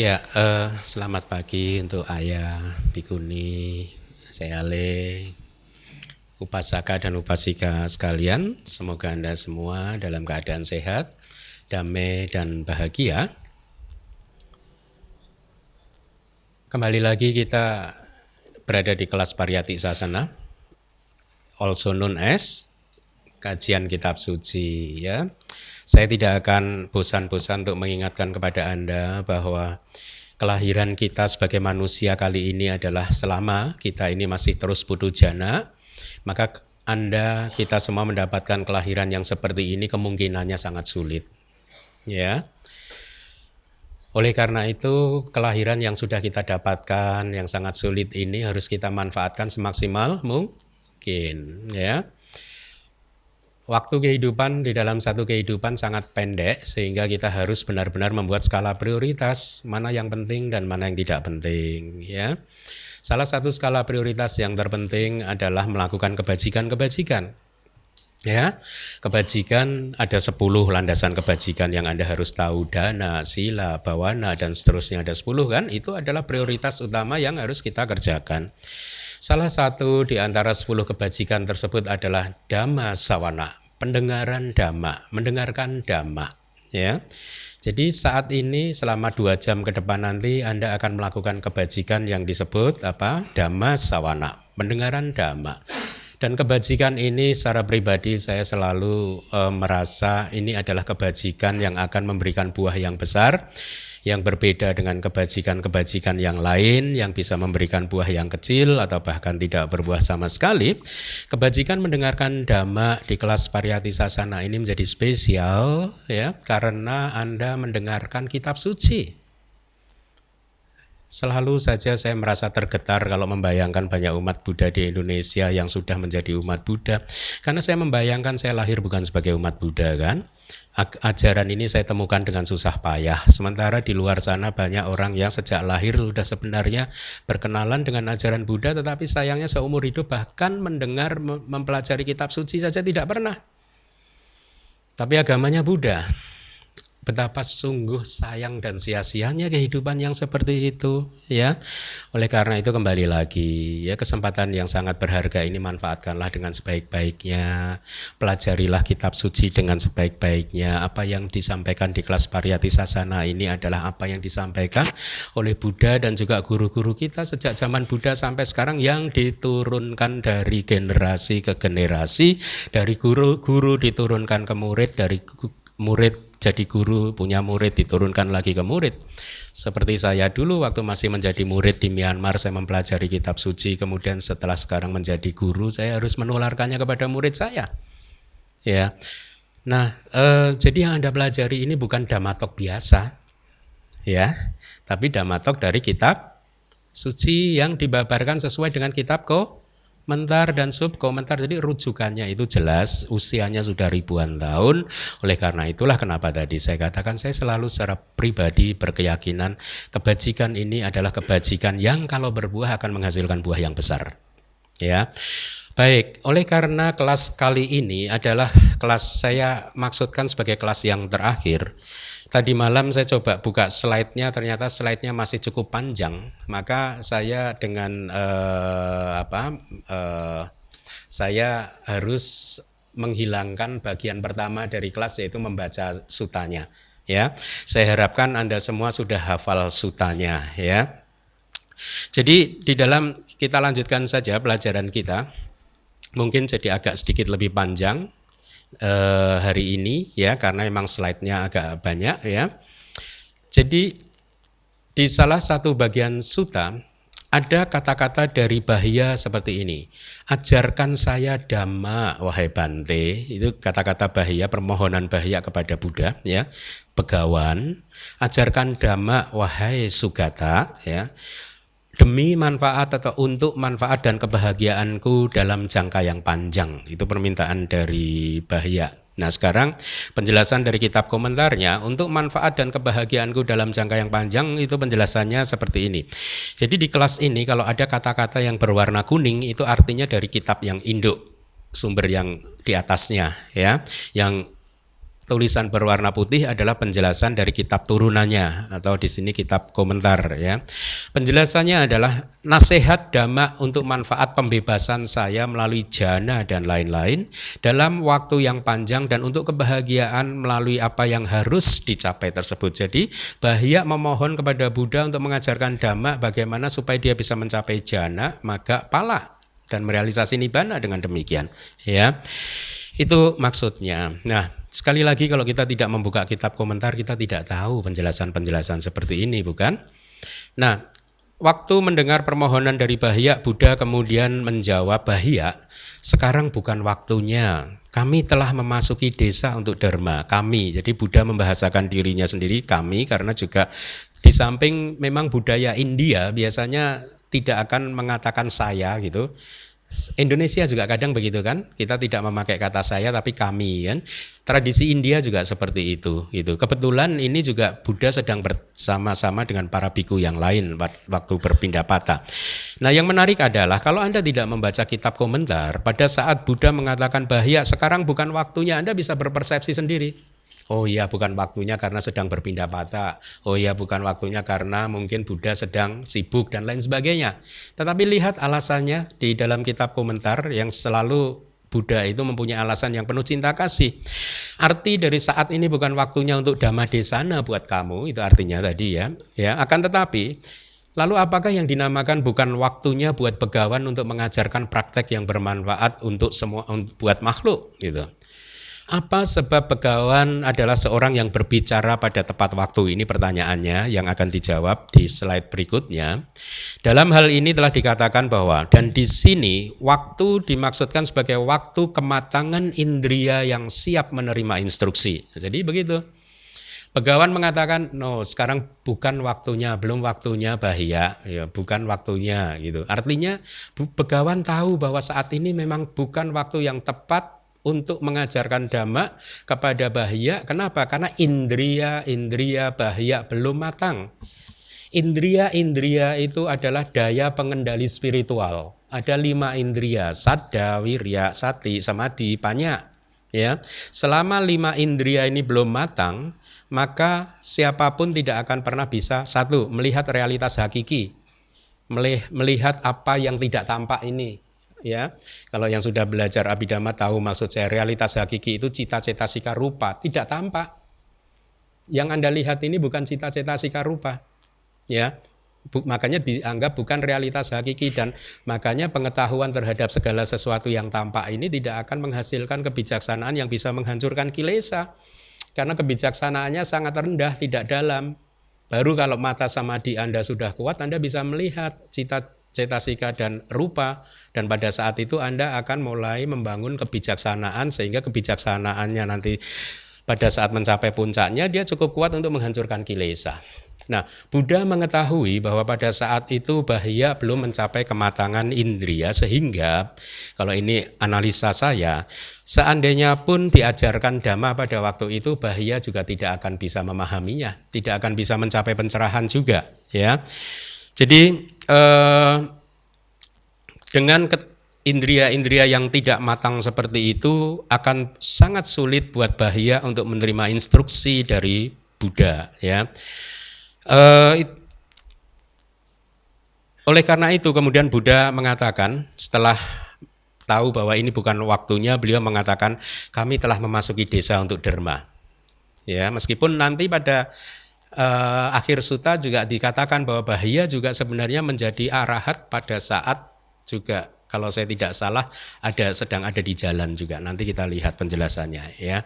Ya, selamat pagi untuk Ayah, Bikuni, Seale, Upasaka dan Upasika sekalian. Semoga Anda semua dalam keadaan sehat, damai dan bahagia. Kembali lagi kita berada di kelas Pariyati Sasana, also known as kajian kitab suci, ya. Saya tidak akan bosan-bosan untuk mengingatkan kepada Anda bahwa kelahiran kita sebagai manusia kali ini adalah selama kita ini masih terus putu jana, maka Anda, kita semua mendapatkan kelahiran yang seperti ini kemungkinannya sangat sulit. Ya. Oleh karena itu, kelahiran yang sudah kita dapatkan yang sangat sulit ini harus kita manfaatkan semaksimal mungkin, ya. Waktu kehidupan di dalam satu kehidupan sangat pendek, sehingga kita harus benar-benar membuat skala prioritas mana yang penting dan mana yang tidak penting, ya. Salah satu skala prioritas yang terpenting adalah melakukan kebajikan-kebajikan. Ya, kebajikan ada 10 landasan kebajikan yang Anda harus tahu, dana, sila, bawana dan seterusnya ada 10 kan? Itu adalah prioritas utama yang harus kita kerjakan. Salah satu di antara 10 kebajikan tersebut adalah dhamma sawana, pendengaran dhamma, mendengarkan dhamma, ya. Jadi saat ini selama 2 jam ke depan nanti Anda akan melakukan kebajikan yang disebut apa? Dhamma sawana, pendengaran dhamma. Dan kebajikan ini secara pribadi saya selalu merasa ini adalah kebajikan yang akan memberikan buah yang besar, yang berbeda dengan kebajikan-kebajikan yang lain yang bisa memberikan buah yang kecil atau bahkan tidak berbuah sama sekali. Kebajikan mendengarkan dhamma di kelas Pariyati Sasana ini menjadi spesial, ya, karena Anda mendengarkan kitab suci. Selalu saja saya merasa tergetar kalau membayangkan banyak umat Buddha di Indonesia yang sudah menjadi umat Buddha. Karena saya membayangkan saya lahir bukan sebagai umat Buddha kan. Ajaran ini saya temukan dengan susah payah. Sementara di luar sana banyak orang yang sejak lahir sudah sebenarnya berkenalan dengan ajaran Buddha, tetapi sayangnya seumur hidup bahkan mendengar, mempelajari kitab suci saja tidak pernah. Tapi agamanya Buddha. Betapa sungguh sayang dan sia-sianya kehidupan yang seperti itu, ya. Oleh karena itu kembali lagi, ya, kesempatan yang sangat berharga ini manfaatkanlah dengan sebaik-baiknya. Pelajarilah kitab suci dengan sebaik-baiknya. Apa yang disampaikan di kelas Pariyati Sasana ini adalah apa yang disampaikan oleh Buddha dan juga guru-guru kita sejak zaman Buddha sampai sekarang, yang diturunkan dari generasi ke generasi, dari guru-guru diturunkan ke murid, dari murid jadi guru, punya murid, diturunkan lagi ke murid. Seperti saya dulu waktu masih menjadi murid di Myanmar, saya mempelajari kitab suci, kemudian setelah sekarang menjadi guru, saya harus menularkannya kepada murid saya. Ya. Nah, jadi yang Anda pelajari ini bukan dhammatok biasa, ya, tapi dhammatok dari kitab suci yang dibabarkan sesuai dengan kitab komentar dan subkomentar. Jadi rujukannya itu jelas, usianya sudah ribuan tahun. Oleh karena itulah kenapa tadi saya katakan saya selalu secara pribadi berkeyakinan kebajikan ini adalah kebajikan yang kalau berbuah akan menghasilkan buah yang besar. Ya. Baik, oleh karena kelas kali ini adalah kelas saya maksudkan sebagai kelas yang terakhir. Tadi malam saya coba buka slide-nya, ternyata slide-nya masih cukup panjang. Maka saya dengan saya harus menghilangkan bagian pertama dari kelas, yaitu membaca sutanya. Ya, saya harapkan Anda semua sudah hafal sutanya. Ya, jadi di dalam kita lanjutkan saja pelajaran kita. Mungkin jadi agak sedikit lebih panjang hari ini, ya, karena memang slide-nya agak banyak, ya. Jadi di salah satu bagian sutta ada kata-kata dari Bahya seperti ini. Ajarkan saya dhamma wahai Bante. Itu kata-kata Bahya, permohonan Bahya kepada Buddha, ya. Begawan, ajarkan dhamma wahai Sugata, ya. Demi manfaat atau untuk manfaat dan kebahagiaanku dalam jangka yang panjang. Itu permintaan dari Bahya. Nah, sekarang penjelasan dari kitab komentarnya, untuk manfaat dan kebahagiaanku dalam jangka yang panjang, itu penjelasannya seperti ini. Jadi di kelas ini kalau ada kata-kata yang berwarna kuning, itu artinya dari kitab yang induk, sumber yang di atasnya, ya, yang tulisan berwarna putih adalah penjelasan dari kitab turunannya atau di sini kitab komentar ya. Penjelasannya adalah nasihat dhamma untuk manfaat pembebasan saya melalui jana dan lain-lain dalam waktu yang panjang dan untuk kebahagiaan melalui apa yang harus dicapai tersebut. Jadi Bahya memohon kepada Buddha untuk mengajarkan dhamma bagaimana supaya dia bisa mencapai jana, maga, pala dan merealisasi nibbana dengan demikian ya. Itu maksudnya. Nah, sekali lagi kalau kita tidak membuka kitab komentar, kita tidak tahu penjelasan-penjelasan seperti ini, bukan? Nah, waktu mendengar permohonan dari Bahya, Buddha kemudian menjawab, Bahya, sekarang bukan waktunya. Kami telah memasuki desa untuk dharma. Kami, jadi Buddha membahasakan dirinya sendiri, kami, karena juga di samping memang budaya India biasanya tidak akan mengatakan saya gitu. Indonesia juga kadang begitu kan, kita tidak memakai kata saya tapi kami kan. Tradisi India juga seperti itu gitu. Kebetulan ini juga Buddha sedang bersama-sama dengan para biku yang lain waktu berpindapata. Nah, yang menarik adalah kalau Anda tidak membaca kitab komentar, pada saat Buddha mengatakan Bahya sekarang bukan waktunya, Anda bisa berpersepsi sendiri. Oh iya, bukan waktunya karena sedang berpindapata. Oh iya, bukan waktunya karena mungkin Buddha sedang sibuk dan lain sebagainya. Tetapi lihat alasannya di dalam kitab komentar yang selalu Buddha itu mempunyai alasan yang penuh cinta kasih. Arti dari saat ini bukan waktunya untuk dhamma desana buat kamu, itu artinya tadi ya. Ya, akan tetapi lalu apakah yang dinamakan bukan waktunya buat begawan untuk mengajarkan praktek yang bermanfaat untuk semua buat makhluk gitu. Apa sebab begawan adalah seorang yang berbicara pada tepat waktu? Ini pertanyaannya yang akan dijawab di slide berikutnya. Dalam hal ini telah dikatakan bahwa dan di sini waktu dimaksudkan sebagai waktu kematangan indria yang siap menerima instruksi. Jadi begitu. Begawan mengatakan, no, sekarang bukan waktunya, belum waktunya Bahya, ya, bukan waktunya gitu. Artinya begawan tahu bahwa saat ini memang bukan waktu yang tepat untuk mengajarkan dhamma kepada Bahya. Kenapa? Karena indria Bahya belum matang. Indria itu adalah daya pengendali spiritual. Ada 5 indria, saddha, wirya, sati, samadhi, panya. Ya, selama 5 indria ini belum matang, maka siapapun tidak akan pernah bisa satu melihat realitas hakiki, melihat apa yang tidak tampak ini. Ya, kalau yang sudah belajar Abhidhamma tahu maksud saya, realitas hakiki itu cita-cetasika rupa, tidak tampak. Yang Anda lihat ini bukan cita-cetasika rupa. Ya, makanya dianggap bukan realitas hakiki dan makanya pengetahuan terhadap segala sesuatu yang tampak ini tidak akan menghasilkan kebijaksanaan yang bisa menghancurkan kilesa. Karena kebijaksanaannya sangat rendah, tidak dalam. Baru kalau mata samadhi Anda sudah kuat, Anda bisa melihat cetasika dan rupa, dan pada saat itu Anda akan mulai membangun kebijaksanaan sehingga kebijaksanaannya nanti pada saat mencapai puncaknya dia cukup kuat untuk menghancurkan kilesa. Nah, Buddha mengetahui bahwa pada saat itu Bahya belum mencapai kematangan indria sehingga kalau ini analisa saya, seandainya pun diajarkan dhamma pada waktu itu Bahya juga tidak akan bisa memahaminya, tidak akan bisa mencapai pencerahan juga, ya. Jadi dengan indria-indria yang tidak matang seperti itu akan sangat sulit buat Bahya untuk menerima instruksi dari Buddha, ya. Oleh karena itu kemudian Buddha mengatakan setelah tahu bahwa ini bukan waktunya, beliau mengatakan kami telah memasuki desa untuk dharma. Ya, meskipun nanti pada akhir sutta juga dikatakan bahwa Bahya juga sebenarnya menjadi arahat pada saat juga kalau saya tidak salah sedang ada di jalan juga. Nanti kita lihat penjelasannya ya.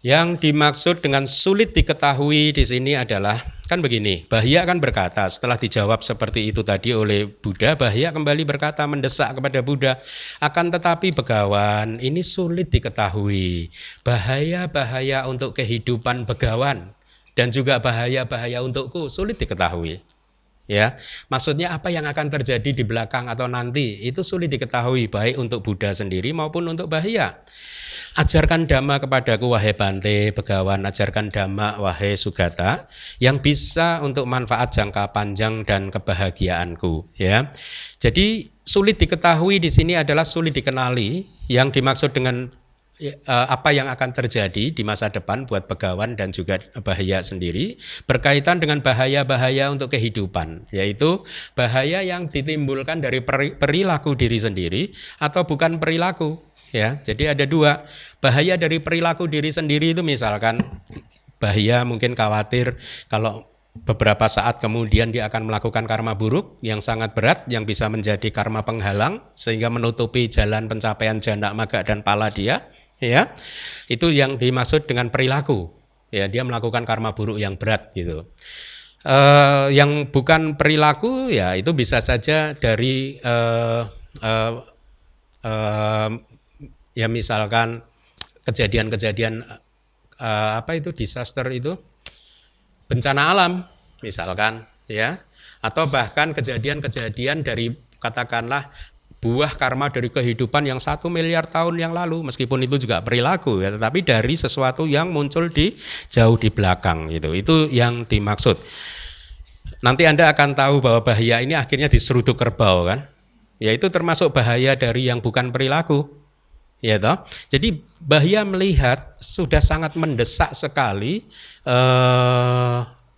Yang dimaksud dengan sulit diketahui di sini adalah kan begini, Bahya kan berkata setelah dijawab seperti itu tadi oleh Buddha, Bahya kembali berkata mendesak kepada Buddha, akan tetapi begawan ini sulit diketahui, bahaya-bahaya untuk kehidupan begawan dan juga bahaya-bahaya untukku sulit diketahui. Ya, maksudnya apa yang akan terjadi di belakang atau nanti itu sulit diketahui baik untuk Buddha sendiri maupun untuk Bahya. Ajarkan dhamma kepadaku wahai Bante, begawan, ajarkan dhamma wahai Sugata yang bisa untuk manfaat jangka panjang dan kebahagiaanku, ya. Jadi sulit diketahui di sini adalah sulit dikenali. Yang dimaksud dengan apa yang akan terjadi di masa depan buat Begawan dan juga Bahaya sendiri berkaitan dengan bahaya-bahaya untuk kehidupan, yaitu bahaya yang ditimbulkan dari perilaku diri sendiri atau bukan perilaku. Ya, jadi ada dua, bahaya dari perilaku diri sendiri itu misalkan bahaya mungkin khawatir kalau beberapa saat kemudian dia akan melakukan karma buruk yang sangat berat yang bisa menjadi karma penghalang sehingga menutupi jalan pencapaian jana maga dan pala dia, ya. Itu yang dimaksud dengan perilaku. Ya, dia melakukan karma buruk yang berat gitu. Yang bukan perilaku ya itu bisa saja dari ya misalkan kejadian-kejadian disaster itu, bencana alam misalkan, ya, atau bahkan kejadian-kejadian dari katakanlah buah karma dari kehidupan yang 1 miliar tahun yang lalu, meskipun itu juga perilaku ya, tetapi dari sesuatu yang muncul di jauh di belakang gitu. Itu yang dimaksud. Nanti Anda akan tahu bahwa bahaya ini akhirnya diseruduk kerbau kan, yaitu termasuk bahaya dari yang bukan perilaku. Ya toh. Jadi bahaya melihat sudah sangat mendesak sekali,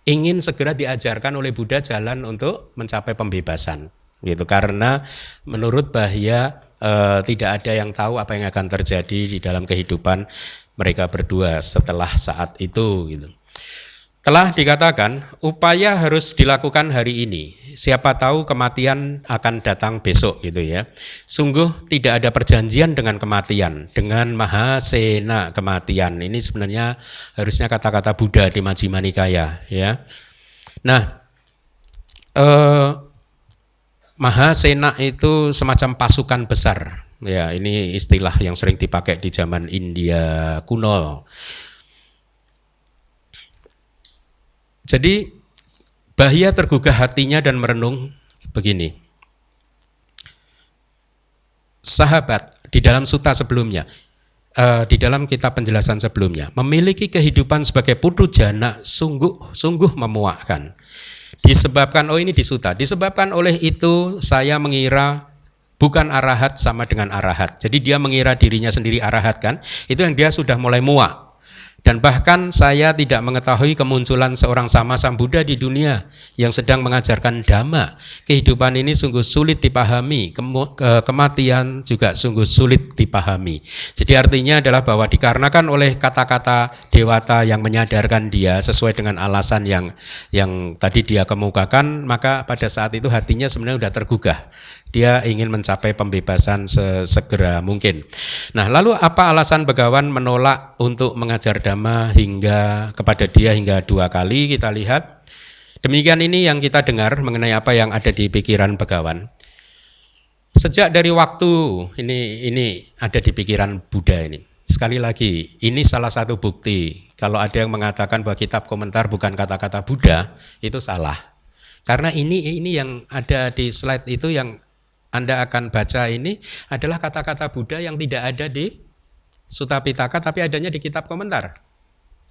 ingin segera diajarkan oleh Buddha jalan untuk mencapai pembebasan gitu, karena menurut bahaya tidak ada yang tahu apa yang akan terjadi di dalam kehidupan mereka berdua setelah saat itu gitu. Telah dikatakan upaya harus dilakukan hari ini, siapa tahu kematian akan datang besok gitu ya. Sungguh tidak ada perjanjian dengan kematian, dengan Mahasena kematian. Ini sebenarnya harusnya kata-kata Buddha di Majjhima Nikaya ya. Nah, Mahasena itu semacam pasukan besar. Ya, ini istilah yang sering dipakai di zaman India kuno. Jadi Bahaya tergugah hatinya dan merenung begini. Sahabat, di dalam sutta sebelumnya, di dalam kitab penjelasan sebelumnya, memiliki kehidupan sebagai putu jana sungguh memuakkan. Disebabkan, ini di sutta, disebabkan oleh itu saya mengira bukan arahat sama dengan arahat. Jadi dia mengira dirinya sendiri arahat kan, itu yang dia sudah mulai muak. Dan bahkan saya tidak mengetahui kemunculan seorang sama Sambuddha di dunia yang sedang mengajarkan Dhamma. Kehidupan ini sungguh sulit dipahami, kematian juga sungguh sulit dipahami. Jadi artinya adalah bahwa dikarenakan oleh kata-kata dewata yang menyadarkan dia sesuai dengan alasan yang tadi dia kemukakan, maka pada saat itu hatinya sebenarnya sudah tergugah. Dia ingin mencapai pembebasan sesegera mungkin. Nah, lalu apa alasan Begawan menolak untuk mengajar Dhamma kepada dia hingga 2 kali? Kita lihat. Demikian ini yang kita dengar mengenai apa yang ada di pikiran Begawan. Sejak dari waktu ini ada di pikiran Buddha ini. Sekali lagi, ini salah satu bukti. Kalau ada yang mengatakan bahwa kitab komentar bukan kata-kata Buddha, itu salah. Karena ini yang ada di slide itu yang Anda akan baca ini adalah kata-kata Buddha yang tidak ada di Sutta Pitaka tapi adanya di kitab komentar.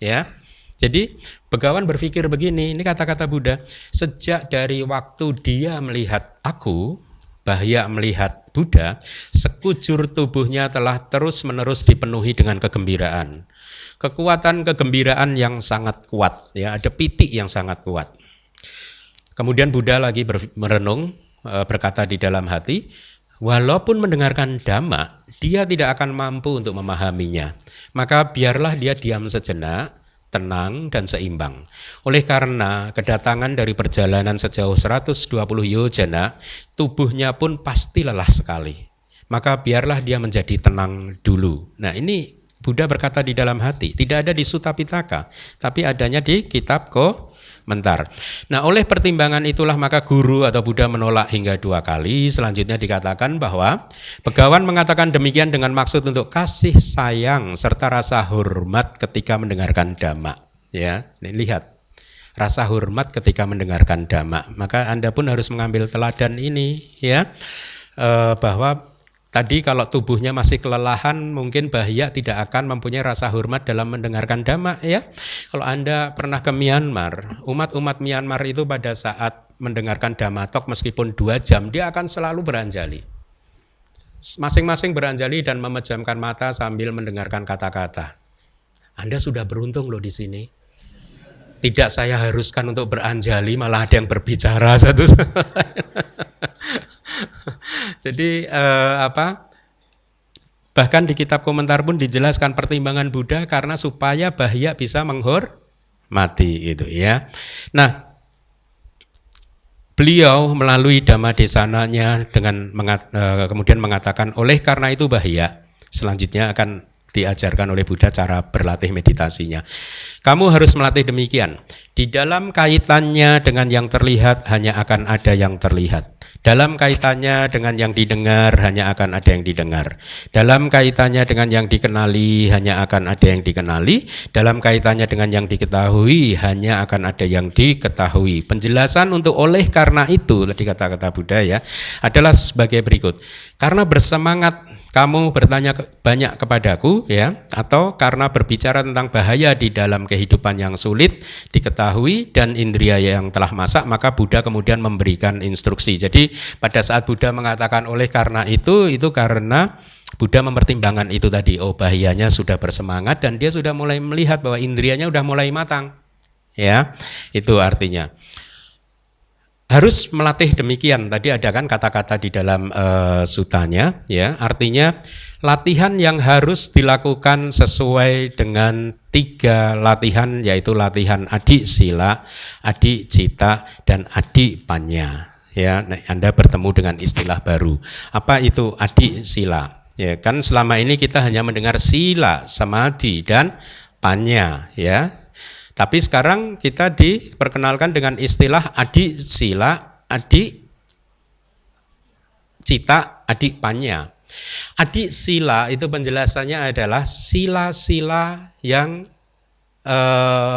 Ya. Jadi Begawan berpikir begini, ini kata-kata Buddha, sejak dari waktu dia melihat aku, Bahaya melihat Buddha, sekujur tubuhnya telah terus-menerus dipenuhi dengan kegembiraan. Kekuatan kegembiraan yang sangat kuat, ya, ada pitik yang sangat kuat. Kemudian Buddha lagi merenung, berkata di dalam hati, walaupun mendengarkan Dhamma, dia tidak akan mampu untuk memahaminya. Maka biarlah dia diam sejenak, tenang dan seimbang. Oleh karena kedatangan dari perjalanan sejauh 120 yojana, tubuhnya pun pasti lelah sekali. Maka biarlah dia menjadi tenang dulu. Nah, ini Buddha berkata di dalam hati, tidak ada di Sutta Pitaka, tapi adanya di kitab komentar. Nah, oleh pertimbangan itulah maka guru atau Buddha menolak hingga 2 kali. Selanjutnya dikatakan bahwa Begawan mengatakan demikian dengan maksud untuk kasih sayang serta rasa hormat ketika mendengarkan Dhamma. Ya, ini lihat rasa hormat ketika mendengarkan Dhamma. Maka Anda pun harus mengambil teladan ini, ya, bahwa tadi kalau tubuhnya masih kelelahan, mungkin Bahaya tidak akan mempunyai rasa hormat dalam mendengarkan Dhamma, ya. Kalau Anda pernah ke Myanmar, umat-umat Myanmar itu pada saat mendengarkan Dhamma Talk meskipun 2 jam, dia akan selalu beranjali. masing-masing beranjali dan memejamkan mata sambil mendengarkan kata-kata. Anda sudah beruntung loh di sini. Tidak saya haruskan untuk beranjali, malah ada yang berbicara satu. Jadi bahkan di kitab komentar pun dijelaskan pertimbangan Buddha karena supaya bahya bisa menghormati gitu ya. Nah, beliau melalui Dhammadesananya dengan kemudian mengatakan oleh karena itu bahaya. Selanjutnya akan diajarkan oleh Buddha cara berlatih meditasinya. Kamu harus melatih demikian. Di dalam kaitannya dengan yang terlihat hanya akan ada yang terlihat. Dalam kaitannya dengan yang didengar hanya akan ada yang didengar. Dalam kaitannya dengan yang dikenali hanya akan ada yang dikenali. Dalam kaitannya dengan yang diketahui hanya akan ada yang diketahui. Penjelasan untuk oleh karena itu tadi kata-kata Buddha ya adalah sebagai berikut. Karena bersemangat kamu bertanya banyak kepadaku ya, atau karena berbicara tentang bahaya di dalam kehidupan yang sulit diketahui dan indria yang telah masak, maka Buddha kemudian memberikan instruksi. Jadi pada saat Buddha mengatakan oleh karena itu karena Buddha mempertimbangkan itu tadi, oh bahayanya sudah bersemangat dan dia sudah mulai melihat bahwa indrianya sudah mulai matang. Ya, itu artinya. Harus melatih demikian. Tadi ada kan kata-kata di dalam sutanya ya. Artinya latihan yang harus dilakukan sesuai dengan 3 latihan, yaitu latihan adi sila, adi cita, dan adi panya. Ya, Anda bertemu dengan istilah baru. Apa itu adi sila? Ya, kan selama ini kita hanya mendengar sila, samadhi, dan panya ya. Tapi sekarang kita diperkenalkan dengan istilah adi sila, adi cita, adi panya. Adi sila itu penjelasannya adalah sila-sila yang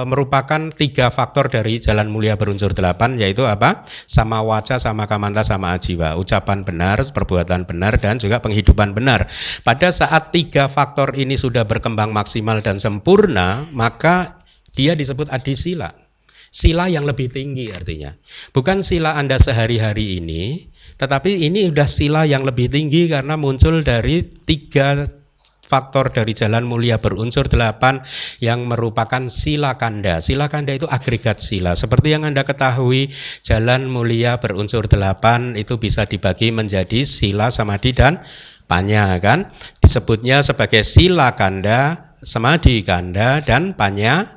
merupakan 3 faktor dari jalan mulia berunsur 8, yaitu apa? Sama waca, sama kamanta, sama ajiwa. Ucapan benar, perbuatan benar, dan juga penghidupan benar. Pada saat 3 faktor ini sudah berkembang maksimal dan sempurna, maka dia disebut adi sila. Sila yang lebih tinggi artinya. Bukan sila Anda sehari-hari ini, tetapi ini sudah sila yang lebih tinggi karena muncul dari 3 faktor dari jalan mulia berunsur 8 yang merupakan sila kanda. Sila kanda itu agregat sila. Seperti yang Anda ketahui, jalan mulia berunsur 8 itu bisa dibagi menjadi sila, samadhi, dan panya kan. Disebutnya sebagai sila kanda, samadhi kanda, dan panya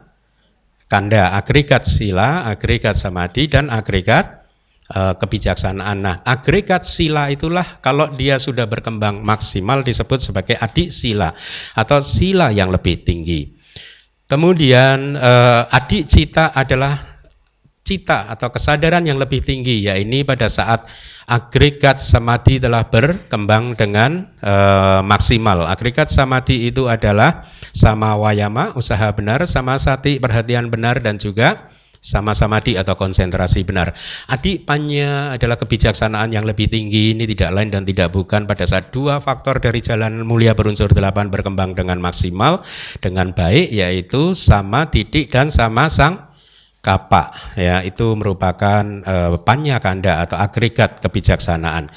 kanda, agregat sila, agregat samadhi, dan agregat kebijaksanaan. Nah, agregat sila itulah kalau dia sudah berkembang maksimal disebut sebagai adi sila atau sila yang lebih tinggi. Kemudian adi cita adalah cita atau kesadaran yang lebih tinggi, yaitu pada saat agregat samadhi telah berkembang dengan maksimal. Agregat samadhi itu adalah sama wayama, usaha benar, sama sati, perhatian benar, dan juga sama samadhi atau konsentrasi benar. Adi panya adalah kebijaksanaan yang lebih tinggi. Ini tidak lain dan tidak bukan pada saat 2 faktor dari jalan mulia berunsur 8 berkembang dengan maksimal, dengan baik, yaitu sama titik dan sama sang kapa. Ya, itu merupakan panya kanda atau agregat kebijaksanaan.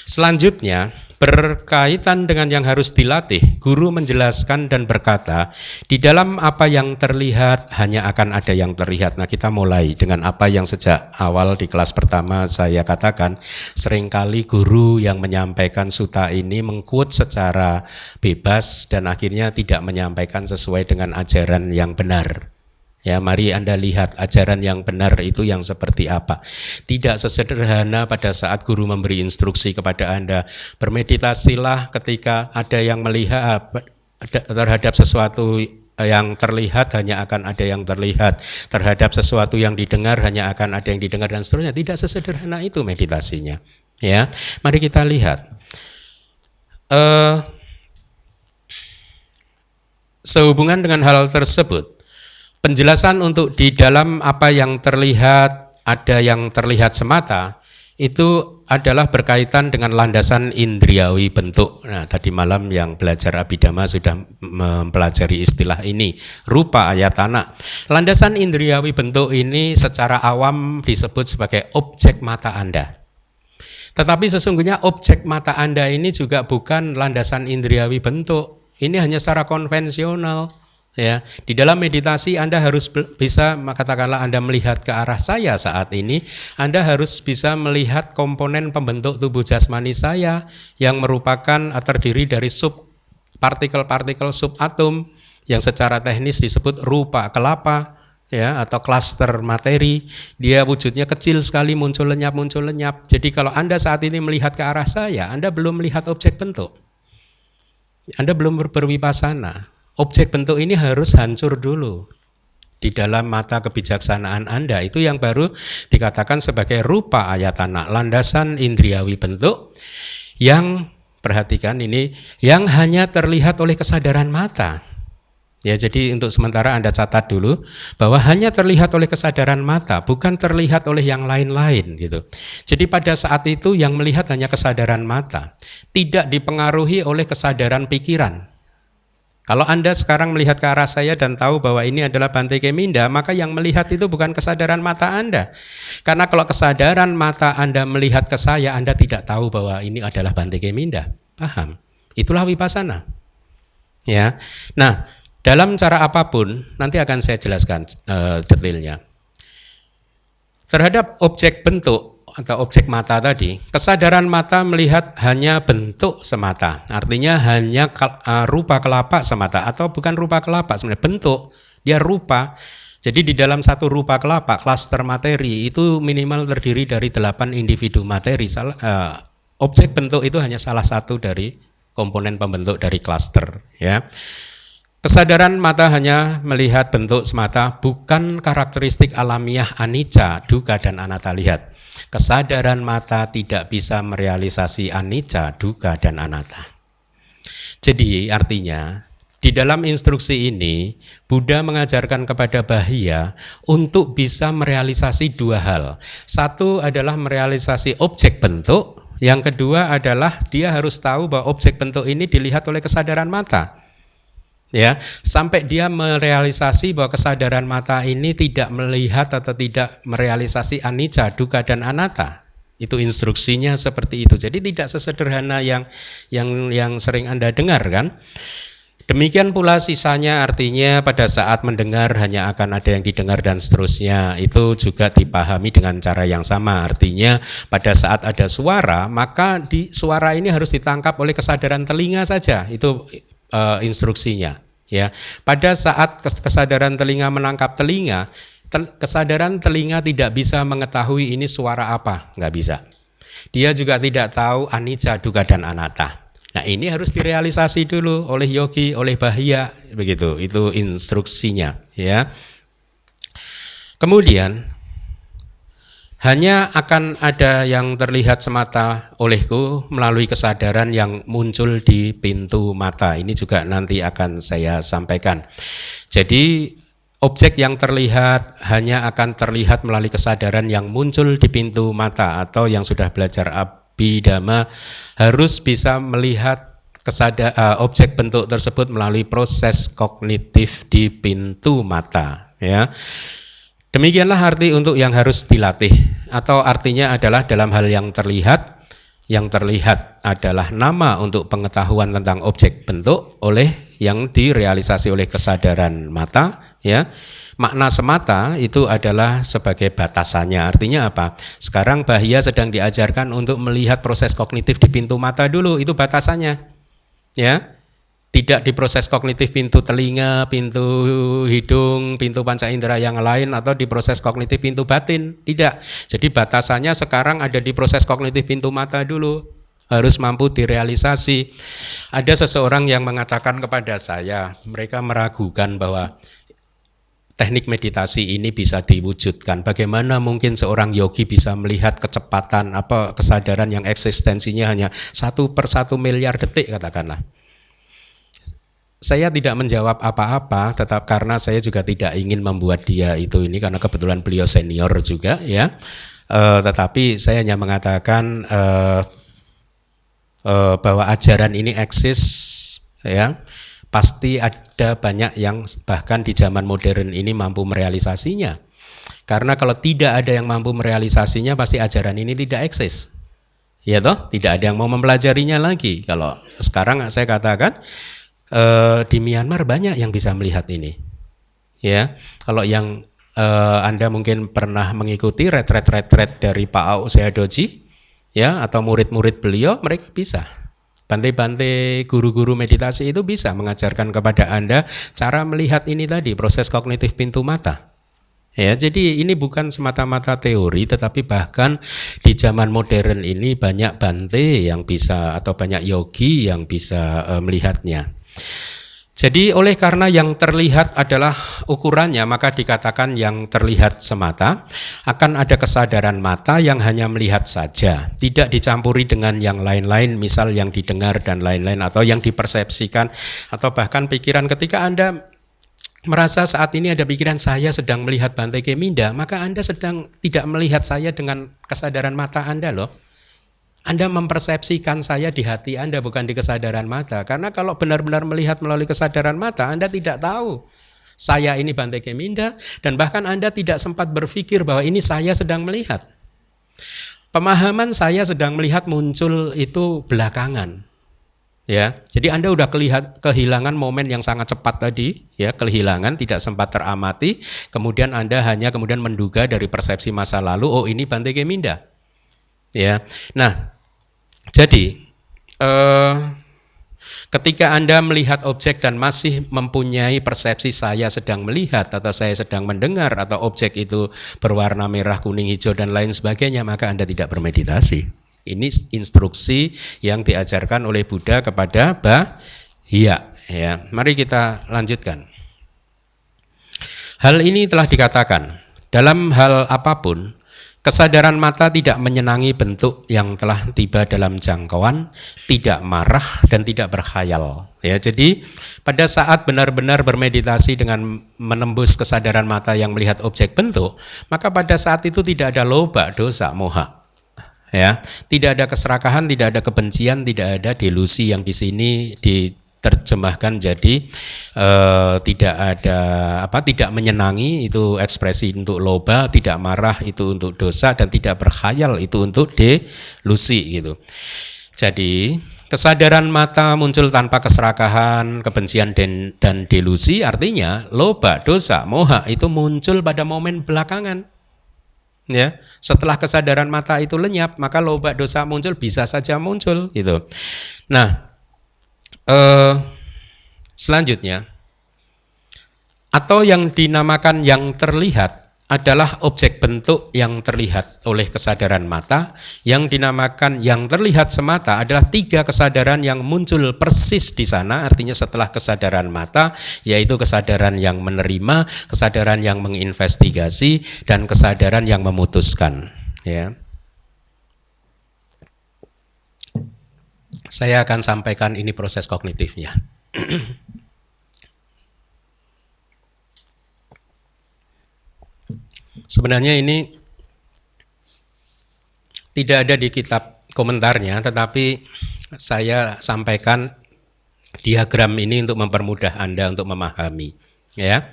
Selanjutnya, berkaitan dengan yang harus dilatih, guru menjelaskan dan berkata, di dalam apa yang terlihat hanya akan ada yang terlihat. Nah, kita mulai dengan apa yang sejak awal di kelas pertama saya katakan, seringkali guru yang menyampaikan sutta ini mengquote secara bebas dan akhirnya tidak menyampaikan sesuai dengan ajaran yang benar. Ya, mari Anda lihat ajaran yang benar itu yang seperti apa. Tidak sesederhana pada saat guru memberi instruksi kepada Anda, bermeditasilah ketika ada yang melihat terhadap sesuatu yang terlihat hanya akan ada yang terlihat, terhadap sesuatu yang didengar hanya akan ada yang didengar, dan seterusnya. Tidak sesederhana itu meditasinya. Ya, mari kita lihat. Sehubungan dengan hal tersebut, penjelasan untuk di dalam apa yang terlihat, ada yang terlihat semata, itu adalah berkaitan dengan landasan indriawi bentuk. Nah, tadi malam yang belajar Abhidhamma sudah mempelajari istilah ini, rupa ayatana. Landasan indriawi bentuk ini secara awam disebut sebagai objek mata Anda. Tetapi sesungguhnya objek mata Anda ini juga bukan landasan indriawi bentuk. Ini hanya secara konvensional. Ya, di dalam meditasi Anda harus bisa, katakanlah Anda melihat ke arah saya saat ini, Anda harus bisa melihat komponen pembentuk tubuh jasmani saya yang merupakan terdiri dari partikel-partikel subatom yang secara teknis disebut rupa kelapa, ya, atau klaster materi. Dia wujudnya kecil sekali, muncul lenyap. Jadi kalau Anda saat ini melihat ke arah saya, Anda belum melihat objek bentuk. Anda belum berwipasana. Objek bentuk ini harus hancur dulu di dalam mata kebijaksanaan Anda. Itu yang baru dikatakan sebagai rupa ayatana, landasan indriawi bentuk yang, perhatikan ini, yang hanya terlihat oleh kesadaran mata. Ya, jadi untuk sementara Anda catat dulu bahwa hanya terlihat oleh kesadaran mata, bukan terlihat oleh yang lain-lain gitu. Jadi pada saat itu yang melihat hanya kesadaran mata, tidak dipengaruhi oleh kesadaran pikiran. Kalau Anda sekarang melihat ke arah saya dan tahu bahwa ini adalah Bhante Keminda, maka yang melihat itu bukan kesadaran mata Anda. Karena kalau kesadaran mata Anda melihat ke saya, Anda tidak tahu bahwa ini adalah Bhante Keminda. Paham? Itulah wipasana. Ya. Nah, dalam cara apapun, nanti akan saya jelaskan detailnya. Terhadap objek bentuk atau objek mata tadi, kesadaran mata melihat hanya bentuk semata, artinya hanya rupa kelapa semata, atau bukan rupa kelapa sebenarnya, bentuk, dia rupa. Jadi di dalam satu rupa kelapa, klaster materi itu minimal terdiri dari 8 individu materi. Objek bentuk itu hanya salah satu dari komponen pembentuk dari klaster, ya. Kesadaran mata hanya melihat bentuk semata, bukan karakteristik alamiah anicca, dukkha dan anatta. Lihat, kesadaran mata tidak bisa merealisasi anicca, dukkha dan anatta. Jadi artinya di dalam instruksi ini Buddha mengajarkan kepada Bahia untuk bisa merealisasi dua hal. Satu adalah merealisasi objek bentuk, yang kedua adalah dia harus tahu bahwa objek bentuk ini dilihat oleh kesadaran mata. Ya, sampai dia merealisasi bahwa kesadaran mata ini tidak melihat atau tidak merealisasi anicca, dukkha dan anatta. Itu instruksinya seperti itu. Jadi tidak sesederhana yang sering Anda dengar kan. Demikian pula sisanya, artinya pada saat mendengar hanya akan ada yang didengar dan seterusnya. Itu juga dipahami dengan cara yang sama. Artinya pada saat ada suara, maka suara ini harus ditangkap oleh kesadaran telinga saja. Itu instruksinya, ya. Pada saat kesadaran telinga menangkap telinga, kesadaran telinga tidak bisa mengetahui ini suara apa, nggak bisa. Dia juga tidak tahu anicca, dukkha dan anatta. Nah, ini harus direalisasi dulu oleh yogi, oleh Bahia, begitu. Itu instruksinya, ya. Kemudian hanya akan ada yang terlihat semata olehku melalui kesadaran yang muncul di pintu mata. Ini juga nanti akan saya sampaikan. Jadi objek yang terlihat hanya akan terlihat melalui kesadaran yang muncul di pintu mata, atau yang sudah belajar Abhidhamma harus bisa melihat objek bentuk tersebut melalui proses kognitif di pintu mata, ya. Demikianlah arti untuk yang harus dilatih, atau artinya adalah dalam hal yang terlihat adalah nama untuk pengetahuan tentang objek bentuk oleh yang direalisasi oleh kesadaran mata, ya. Makna semata itu adalah sebagai batasannya. Artinya apa? Sekarang Bahia sedang diajarkan untuk melihat proses kognitif di pintu mata dulu, itu batasannya, ya. Tidak di proses kognitif pintu telinga, pintu hidung, pintu panca indera yang lain, atau di proses kognitif pintu batin. Tidak. Jadi batasannya sekarang ada di proses kognitif pintu mata dulu. Harus mampu direalisasi. Ada seseorang yang mengatakan kepada saya, mereka meragukan bahwa teknik meditasi ini bisa diwujudkan. Bagaimana mungkin seorang yogi bisa melihat kecepatan kesadaran yang eksistensinya hanya 1/1 miliar detik, katakanlah. Saya tidak menjawab apa-apa, tetap karena saya juga tidak ingin membuat dia ini karena kebetulan beliau senior juga, ya. Tetapi saya hanya mengatakan bahwa ajaran ini eksis, ya. Pasti ada banyak yang bahkan di zaman modern ini mampu merealisasinya. Karena kalau tidak ada yang mampu merealisasinya, pasti ajaran ini tidak eksis. Ya toh, tidak ada yang mau mempelajarinya lagi. Kalau sekarang saya katakan di Myanmar banyak yang bisa melihat ini. Ya, kalau yang Anda mungkin pernah mengikuti retret dari Pak Auk Sehadoji, ya, atau murid-murid beliau, mereka bisa. Bante-bante guru-guru meditasi itu bisa mengajarkan kepada Anda cara melihat ini tadi, proses kognitif pintu mata. Ya, jadi ini bukan semata-mata teori, tetapi bahkan di zaman modern ini banyak bante yang bisa atau banyak yogi yang bisa melihatnya. Jadi oleh karena yang terlihat adalah ukurannya, maka dikatakan yang terlihat semata, akan ada kesadaran mata yang hanya melihat saja, tidak dicampuri dengan yang lain-lain, misal yang didengar dan lain-lain, atau yang dipersepsikan, atau bahkan pikiran. Ketika Anda merasa saat ini ada pikiran saya sedang melihat Bante Keminda, maka Anda sedang tidak melihat saya dengan kesadaran mata Anda loh. Anda mempersepsikan saya di hati Anda, bukan di kesadaran mata. Karena kalau benar-benar melihat melalui kesadaran mata, Anda tidak tahu saya ini Bante Keminda, dan bahkan Anda tidak sempat berpikir bahwa ini saya sedang melihat. Pemahaman saya sedang melihat muncul itu belakangan. Ya, jadi Anda udah kehilangan momen yang sangat cepat tadi, ya, kehilangan, tidak sempat teramati, kemudian Anda hanya kemudian menduga dari persepsi masa lalu, oh ini Bante Keminda. Ya, nah, jadi ketika Anda melihat objek dan masih mempunyai persepsi saya sedang melihat atau saya sedang mendengar atau objek itu berwarna merah, kuning, hijau dan lain sebagainya, maka Anda tidak bermeditasi. Ini instruksi yang diajarkan oleh Buddha kepada Bahya. Ya, mari kita lanjutkan. Hal ini telah dikatakan dalam hal apapun. Kesadaran mata tidak menyenangi bentuk yang telah tiba dalam jangkauan, tidak marah dan tidak berkhayal. Ya, jadi pada saat benar-benar bermeditasi dengan menembus kesadaran mata yang melihat objek bentuk, maka pada saat itu tidak ada loba, dosa, moha. Ya, tidak ada keserakahan, tidak ada kebencian, tidak ada delusi yang di sini diterjemahkan jadi tidak ada tidak menyenangi itu ekspresi untuk loba, tidak marah itu untuk dosa, dan tidak berkhayal itu untuk delusi gitu. Jadi kesadaran mata muncul tanpa keserakahan, kebencian dan delusi, artinya loba, dosa, moha itu muncul pada momen belakangan. Ya, setelah kesadaran mata itu lenyap, maka loba, dosa muncul, bisa saja muncul gitu. Nah, selanjutnya, atau yang dinamakan yang terlihat adalah objek bentuk yang terlihat oleh kesadaran mata. Yang dinamakan yang terlihat semata adalah 3 kesadaran yang muncul persis di sana, artinya setelah kesadaran mata, yaitu kesadaran yang menerima, kesadaran yang menginvestigasi, dan kesadaran yang memutuskan. Ya. Saya akan sampaikan ini proses kognitifnya. Sebenarnya ini tidak ada di kitab komentarnya, tetapi saya sampaikan diagram ini untuk mempermudah Anda untuk memahami. Ya.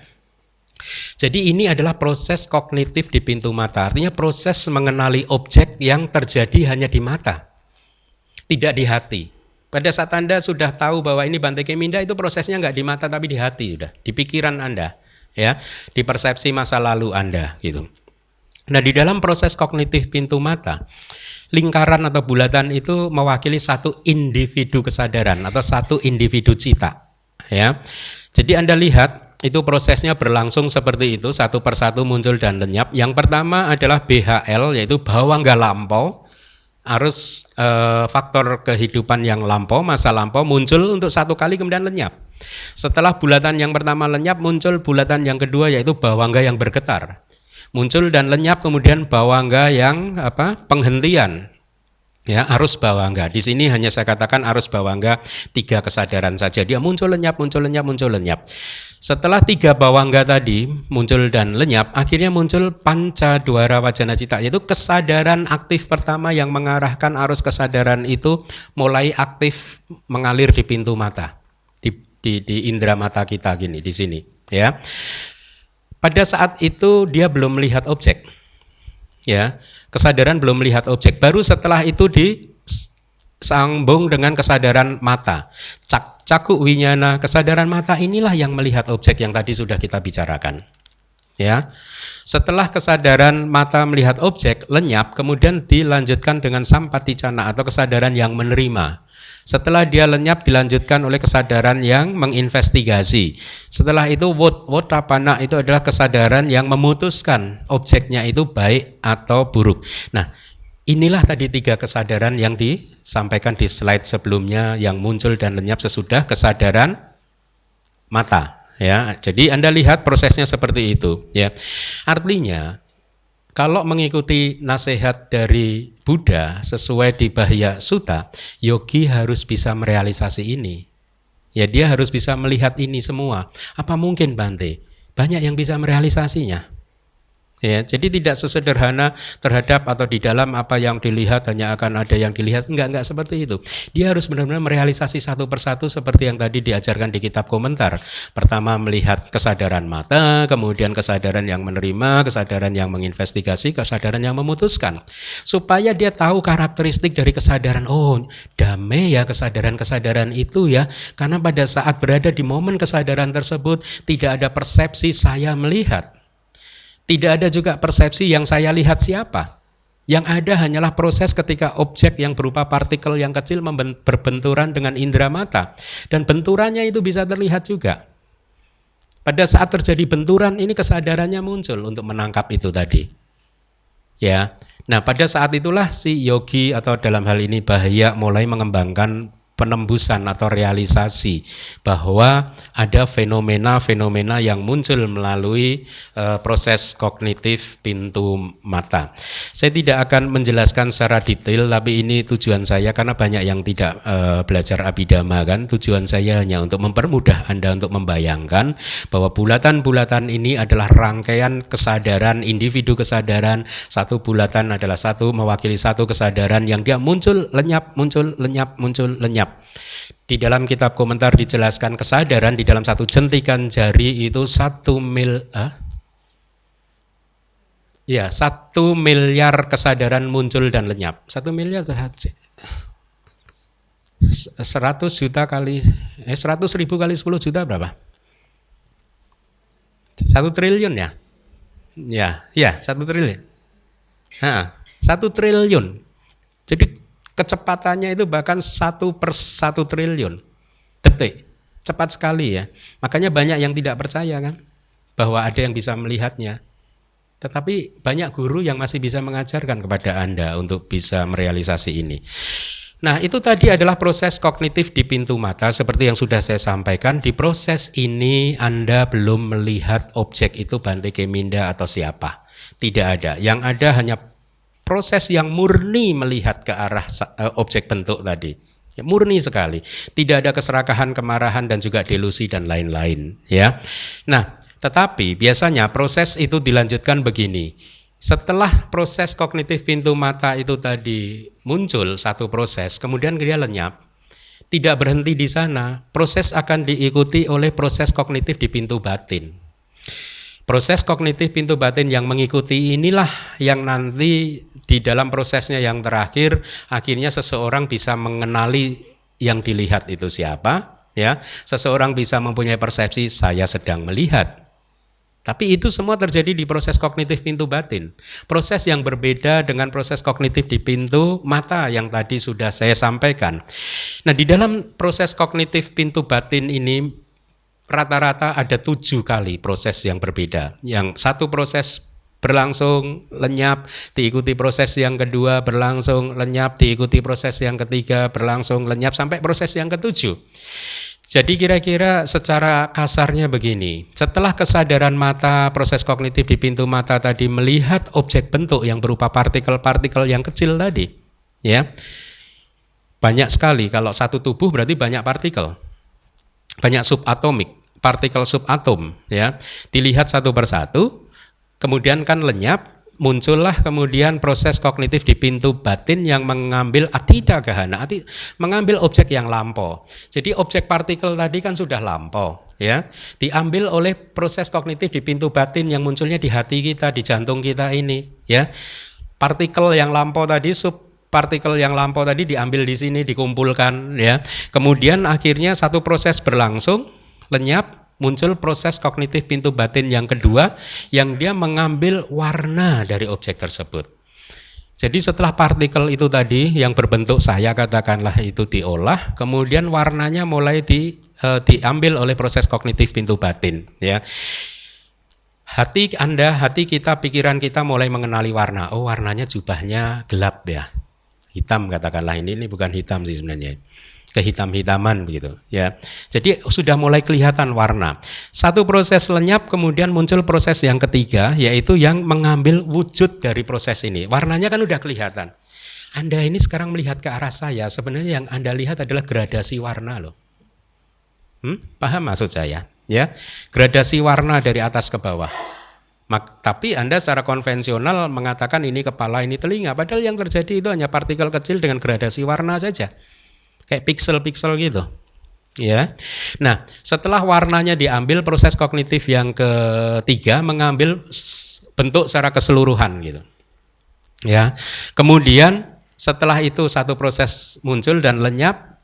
Jadi ini adalah proses kognitif di pintu mata, artinya proses mengenali objek yang terjadi hanya di mata, tidak di hati. Pada saat Anda sudah tahu bahwa ini Bante Keminda, itu prosesnya nggak di mata tapi di hati, sudah di pikiran Anda. Ya, di persepsi masa lalu Anda gitu. Nah, di dalam proses kognitif pintu mata, lingkaran atau bulatan itu mewakili satu individu kesadaran atau satu individu cita. Ya, jadi Anda lihat itu prosesnya berlangsung seperti itu, satu persatu muncul dan lenyap. Yang pertama adalah BHL, yaitu bawangga lampau. Arus faktor kehidupan yang lampau, masa lampau muncul untuk satu kali kemudian lenyap. Setelah bulatan yang pertama lenyap, muncul bulatan yang kedua, yaitu bawangga yang bergetar. Muncul dan lenyap, kemudian bawangga yang penghentian. Ya, arus bawangga. Di sini hanya saya katakan arus bawangga 3 kesadaran saja. Dia muncul lenyap, muncul lenyap, muncul lenyap. Setelah 3 bawangga tadi muncul dan lenyap, akhirnya muncul panca dwara wajana cita, yaitu kesadaran aktif pertama yang mengarahkan arus kesadaran itu mulai aktif mengalir di pintu mata. Di indera mata kita gini di sini, ya. Pada saat itu dia belum melihat objek, ya, kesadaran belum melihat objek. Baru setelah itu sambung dengan kesadaran mata. Caku winyana, kesadaran mata inilah yang melihat objek yang tadi sudah kita bicarakan. Ya. Setelah kesadaran mata melihat objek lenyap, kemudian dilanjutkan dengan sampaticana atau kesadaran yang menerima. Setelah dia lenyap dilanjutkan oleh kesadaran yang menginvestigasi. Setelah itu wotapana itu adalah kesadaran yang memutuskan objeknya itu baik atau buruk. Nah, inilah tadi 3 kesadaran yang disampaikan di slide sebelumnya yang muncul dan lenyap sesudah kesadaran mata. Ya, jadi Anda lihat prosesnya seperti itu. Ya, artinya kalau mengikuti nasihat dari Buddha sesuai di Bahya Sutta, yogi harus bisa merealisasi ini. Ya, dia harus bisa melihat ini semua. Apa mungkin Bante? Banyak yang bisa merealisasinya. Ya, jadi tidak sesederhana terhadap atau di dalam apa yang dilihat hanya akan ada yang dilihat, enggak seperti itu. Dia harus benar-benar merealisasi satu persatu seperti yang tadi diajarkan di kitab komentar. Pertama melihat kesadaran mata, kemudian kesadaran yang menerima, kesadaran yang menginvestigasi, kesadaran yang memutuskan. Supaya dia tahu karakteristik dari kesadaran. Oh, damai ya kesadaran-kesadaran itu ya. Karena pada saat berada di momen kesadaran tersebut tidak ada persepsi saya melihat. Tidak ada juga persepsi yang saya lihat siapa. Yang ada hanyalah proses ketika objek yang berupa partikel yang kecil berbenturan dengan indera mata. Dan benturannya itu bisa terlihat juga. Pada saat terjadi benturan ini kesadarannya muncul untuk menangkap itu tadi. Ya. Nah, pada saat itulah si yogi atau dalam hal ini Bahya mulai mengembangkan penembusan atau realisasi bahwa ada fenomena-fenomena yang muncul melalui proses kognitif pintu mata. Saya tidak akan menjelaskan secara detail, tapi ini tujuan saya karena banyak yang tidak belajar Abhidhamma kan. Tujuan saya hanya untuk mempermudah Anda untuk membayangkan bahwa bulatan-bulatan ini adalah rangkaian kesadaran, individu kesadaran. Satu bulatan adalah mewakili satu kesadaran yang dia muncul, lenyap, muncul, lenyap, muncul, lenyap. Di dalam kitab komentar dijelaskan kesadaran di dalam satu jentikan jari itu 1 miliar kesadaran muncul dan lenyap. 1 miliar 100 juta kali 100.000 kali 10 juta berapa? 1 triliun ya? Ya 1 triliun. 1 triliun. Jadi kecepatannya itu bahkan 1/1 triliun detik. Cepat sekali ya. Makanya banyak yang tidak percaya kan bahwa ada yang bisa melihatnya. Tetapi banyak guru yang masih bisa mengajarkan kepada Anda untuk bisa merealisasi ini. Nah, itu tadi adalah proses kognitif di pintu mata seperti yang sudah saya sampaikan. Di proses ini Anda belum melihat objek itu Bante Keminda atau siapa. Tidak ada. Yang ada hanya proses yang murni melihat ke arah objek bentuk tadi. Ya, murni sekali. Tidak ada keserakahan, kemarahan dan juga delusi dan lain-lain, ya. Nah, tetapi biasanya proses itu dilanjutkan begini. Setelah proses kognitif pintu mata itu tadi muncul satu proses, kemudian dia lenyap. Tidak berhenti di sana. Proses akan diikuti oleh proses kognitif di pintu batin. Proses kognitif pintu batin yang mengikuti inilah yang nanti di dalam prosesnya yang terakhir akhirnya seseorang bisa mengenali yang dilihat itu siapa, ya. Seseorang bisa mempunyai persepsi saya sedang melihat. Tapi itu semua terjadi di proses kognitif pintu batin. Proses yang berbeda dengan proses kognitif di pintu mata yang tadi sudah saya sampaikan. Nah, di dalam proses kognitif pintu batin ini rata-rata ada 7 kali proses yang berbeda. Yang satu proses berlangsung lenyap, diikuti proses yang kedua berlangsung lenyap, diikuti proses yang ketiga berlangsung lenyap sampai proses yang ke-7. Jadi kira-kira secara kasarnya begini. Setelah kesadaran mata, proses kognitif di pintu mata tadi melihat objek bentuk yang berupa partikel-partikel yang kecil tadi, ya. Banyak sekali, kalau satu tubuh berarti banyak partikel. Banyak subatomik, partikel subatom, ya. Dilihat satu persatu, kemudian kan lenyap, muncullah kemudian proses kognitif di pintu batin yang mengambil atita gahana, mengambil objek yang lampau. Jadi objek partikel tadi kan sudah lampau, ya. Diambil oleh proses kognitif di pintu batin yang munculnya di hati kita, di jantung kita ini, ya. Partikel yang lampau tadi partikel yang lampau tadi diambil di sini, dikumpulkan ya. Kemudian akhirnya satu proses berlangsung, lenyap, muncul proses kognitif pintu batin yang kedua yang dia mengambil warna dari objek tersebut. Jadi setelah partikel itu tadi yang berbentuk saya katakanlah itu diolah, kemudian warnanya mulai diambil oleh proses kognitif pintu batin ya. Hati Anda, hati kita, pikiran kita mulai mengenali warna. Oh, warnanya jubahnya gelap ya. Hitam katakanlah, ini bukan hitam sih sebenarnya. Kehitam-hitaman begitu ya. Jadi sudah mulai kelihatan warna. Satu proses lenyap, kemudian muncul proses yang ketiga, yaitu yang mengambil wujud dari proses ini. Warnanya kan udah kelihatan. Anda ini sekarang melihat ke arah saya, sebenarnya yang Anda lihat adalah gradasi warna loh. Paham maksud saya? Ya, gradasi warna dari atas ke bawah. Tapi Anda secara konvensional mengatakan ini kepala, ini telinga, padahal yang terjadi itu hanya partikel kecil dengan gradasi warna saja. Kayak piksel-piksel gitu. Ya. Nah, setelah warnanya diambil, proses kognitif yang ketiga mengambil bentuk secara keseluruhan gitu. Ya. Kemudian setelah itu satu proses muncul dan lenyap,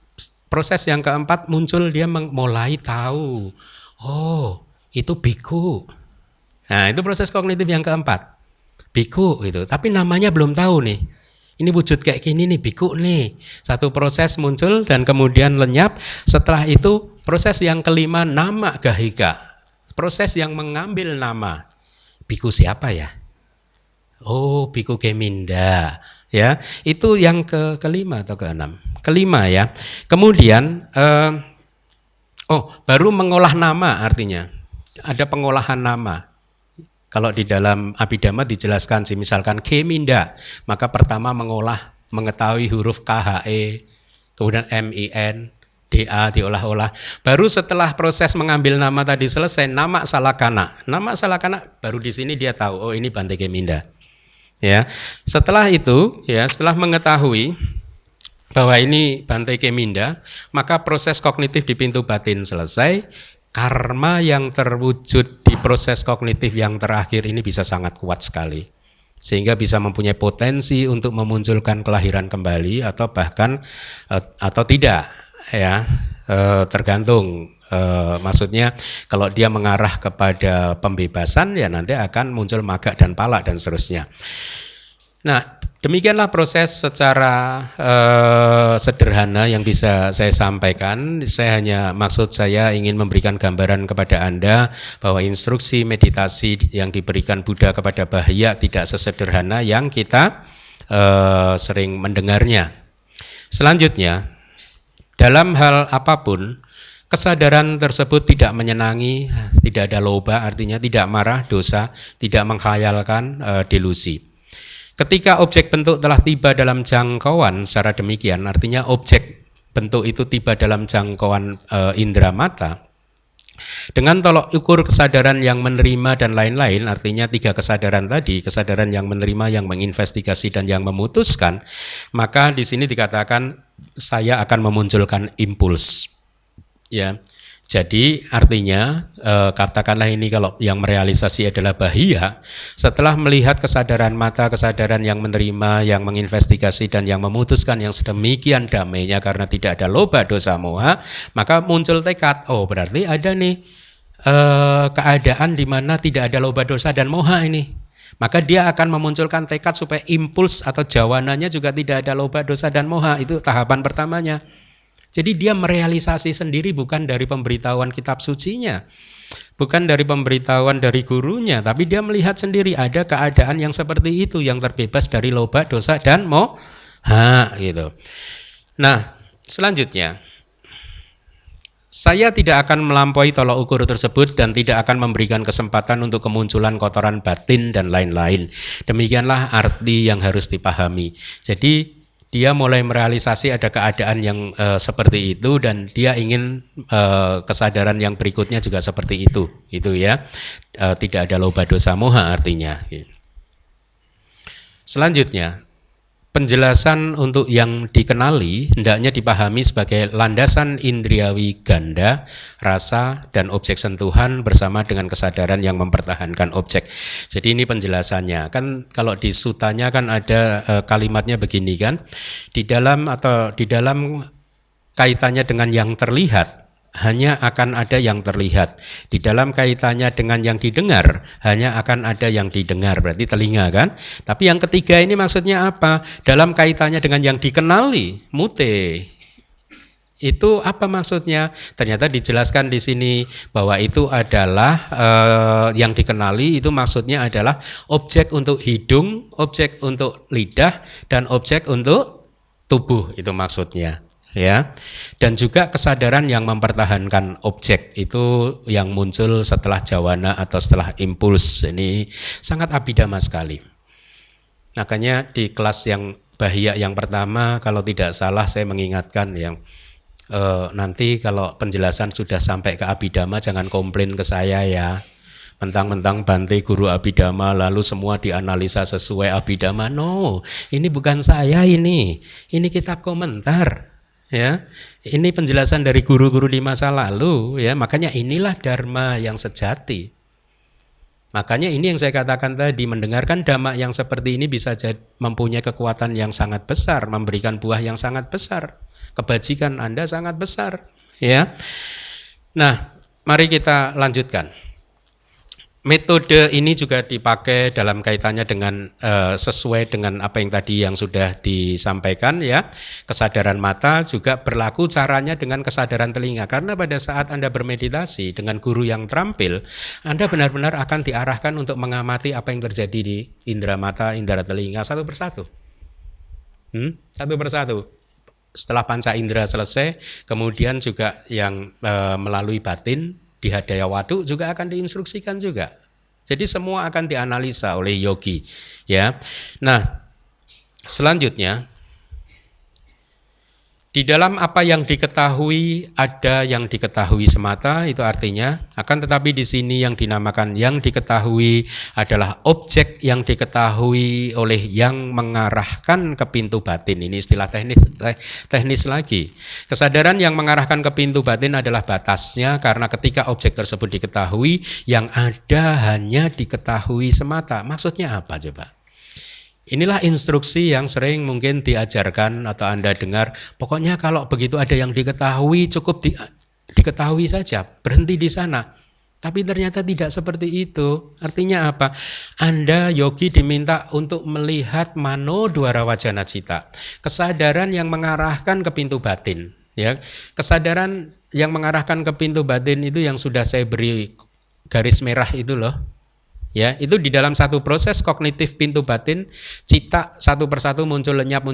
proses yang keempat muncul, dia mulai tahu. Oh, itu biku. Nah, itu proses kognitif yang keempat. Biku gitu. Tapi namanya belum tahu nih. Ini wujud kayak gini nih, biku nih. Satu proses muncul dan kemudian lenyap. Setelah itu proses yang kelima, nama gahika. Proses yang mengambil nama. Biku siapa ya? Oh, biku Geminda. Ya, itu yang kelima atau keenam. Kelima ya. Kemudian baru mengolah nama artinya. Ada pengolahan nama. Kalau di dalam Abhidhamma dijelaskan sih, misalkan Geminda, maka pertama mengetahui huruf KHE, kemudian MIN, DA diolah-olah. Baru setelah proses mengambil nama tadi selesai, nama Salakana. Nama Salakana baru di sini dia tahu, oh ini Bante Geminda. Ya. Setelah itu, ya, setelah mengetahui bahwa ini Bante Geminda, maka proses kognitif di pintu batin selesai. Karma yang terwujud di proses kognitif yang terakhir ini bisa sangat kuat sekali, sehingga bisa mempunyai potensi untuk memunculkan kelahiran kembali atau bahkan atau tidak ya, tergantung. Maksudnya kalau dia mengarah kepada pembebasan ya nanti akan muncul maga dan pala dan seterusnya. Nah, demikianlah proses secara sederhana yang bisa saya sampaikan. Maksud saya ingin memberikan gambaran kepada Anda bahwa instruksi meditasi yang diberikan Buddha kepada Bahya tidak sesederhana yang kita sering mendengarnya. Selanjutnya, dalam hal apapun, kesadaran tersebut tidak menyenangi, tidak ada loba, artinya tidak marah, dosa, tidak menghayalkan, delusi. Ketika objek bentuk telah tiba dalam jangkauan secara demikian, artinya objek bentuk itu tiba dalam jangkauan indera mata, dengan tolok ukur kesadaran yang menerima dan lain-lain, artinya tiga kesadaran tadi, kesadaran yang menerima, yang menginvestigasi, dan yang memutuskan, maka di sini dikatakan saya akan memunculkan impuls. Ya. Jadi artinya katakanlah ini kalau yang merealisasi adalah Bahya, setelah melihat kesadaran mata, kesadaran yang menerima, yang menginvestigasi dan yang memutuskan yang sedemikian damainya karena tidak ada loba dosa moha, maka muncul tekad, oh berarti ada nih keadaan di mana tidak ada loba dosa dan moha ini. Maka dia akan memunculkan tekad supaya impuls atau jawanannya juga tidak ada loba dosa dan moha, itu tahapan pertamanya. Jadi dia merealisasi sendiri, bukan dari pemberitahuan kitab sucinya, bukan dari pemberitahuan dari gurunya, tapi dia melihat sendiri ada keadaan yang seperti itu, yang terbebas dari loba, dosa, dan moha gitu. Nah, selanjutnya, saya tidak akan melampaui tolok ukur tersebut dan tidak akan memberikan kesempatan untuk kemunculan kotoran batin dan lain-lain. Demikianlah arti yang harus dipahami. Jadi dia mulai merealisasi ada keadaan yang seperti itu dan dia ingin kesadaran yang berikutnya juga seperti itu ya. Tidak ada loba dosa moha artinya. Selanjutnya, penjelasan untuk yang dikenali hendaknya dipahami sebagai landasan indriawi ganda, rasa, dan objek sentuhan bersama dengan kesadaran yang mempertahankan objek. Jadi ini penjelasannya. Kan kalau di sutanya kan ada kalimatnya begini kan, di dalam kaitannya dengan yang terlihat hanya akan ada yang terlihat. Di dalam kaitannya dengan yang didengar hanya akan ada yang didengar, berarti telinga kan. Tapi yang ketiga ini maksudnya apa? Dalam kaitannya dengan yang dikenali, mute. Itu apa maksudnya? Ternyata dijelaskan di sini bahwa itu adalah yang dikenali itu maksudnya adalah objek untuk hidung, objek untuk lidah, dan objek untuk tubuh, itu maksudnya. Ya, dan juga kesadaran yang mempertahankan objek itu yang muncul setelah jawana atau setelah impuls. Ini sangat abhidhamma sekali. Makanya di kelas yang bahia yang pertama kalau tidak salah saya mengingatkan yang nanti kalau penjelasan sudah sampai ke abhidhamma jangan komplain ke saya ya. Mentang-mentang Bante guru abhidhamma lalu semua dianalisa sesuai abhidhamma. No, ini bukan saya ini kitab komentar. Ya, ini penjelasan dari guru-guru di masa lalu ya, makanya inilah dharma yang sejati. Makanya ini yang saya katakan tadi, mendengarkan dhamma yang seperti ini bisa mempunyai kekuatan yang sangat besar, memberikan buah yang sangat besar. Kebajikan Anda sangat besar, ya. Nah, mari kita lanjutkan. Metode ini juga dipakai dalam kaitannya dengan sesuai dengan apa yang tadi yang sudah disampaikan ya. Kesadaran mata juga berlaku caranya dengan kesadaran telinga. Karena pada saat Anda bermeditasi dengan guru yang terampil, Anda benar-benar akan diarahkan untuk mengamati apa yang terjadi di indera mata, indera telinga satu persatu. Satu persatu. Setelah panca indera selesai, kemudian juga yang melalui batin di hadaya watu juga akan diinstruksikan juga. Jadi semua akan dianalisa oleh yogi, ya. Nah, selanjutnya di dalam apa yang diketahui ada yang diketahui semata, itu artinya akan tetapi di sini yang dinamakan yang diketahui adalah objek yang diketahui oleh yang mengarahkan ke pintu batin. Ini istilah teknis lagi. Kesadaran yang mengarahkan ke pintu batin adalah batasnya karena ketika objek tersebut diketahui yang ada hanya diketahui semata. Maksudnya apa coba? Inilah instruksi yang sering mungkin diajarkan atau Anda dengar. Pokoknya kalau begitu ada yang diketahui cukup diketahui saja, berhenti di sana. Tapi ternyata tidak seperti itu. Artinya apa? Anda yogi diminta untuk melihat mano dwara wajana cita. Kesadaran yang mengarahkan ke pintu batin. Ya, kesadaran yang mengarahkan ke pintu batin itu yang sudah saya beri garis merah itu loh. Ya, itu di dalam satu proses kognitif pintu batin, cita satu persatu muncul lenyap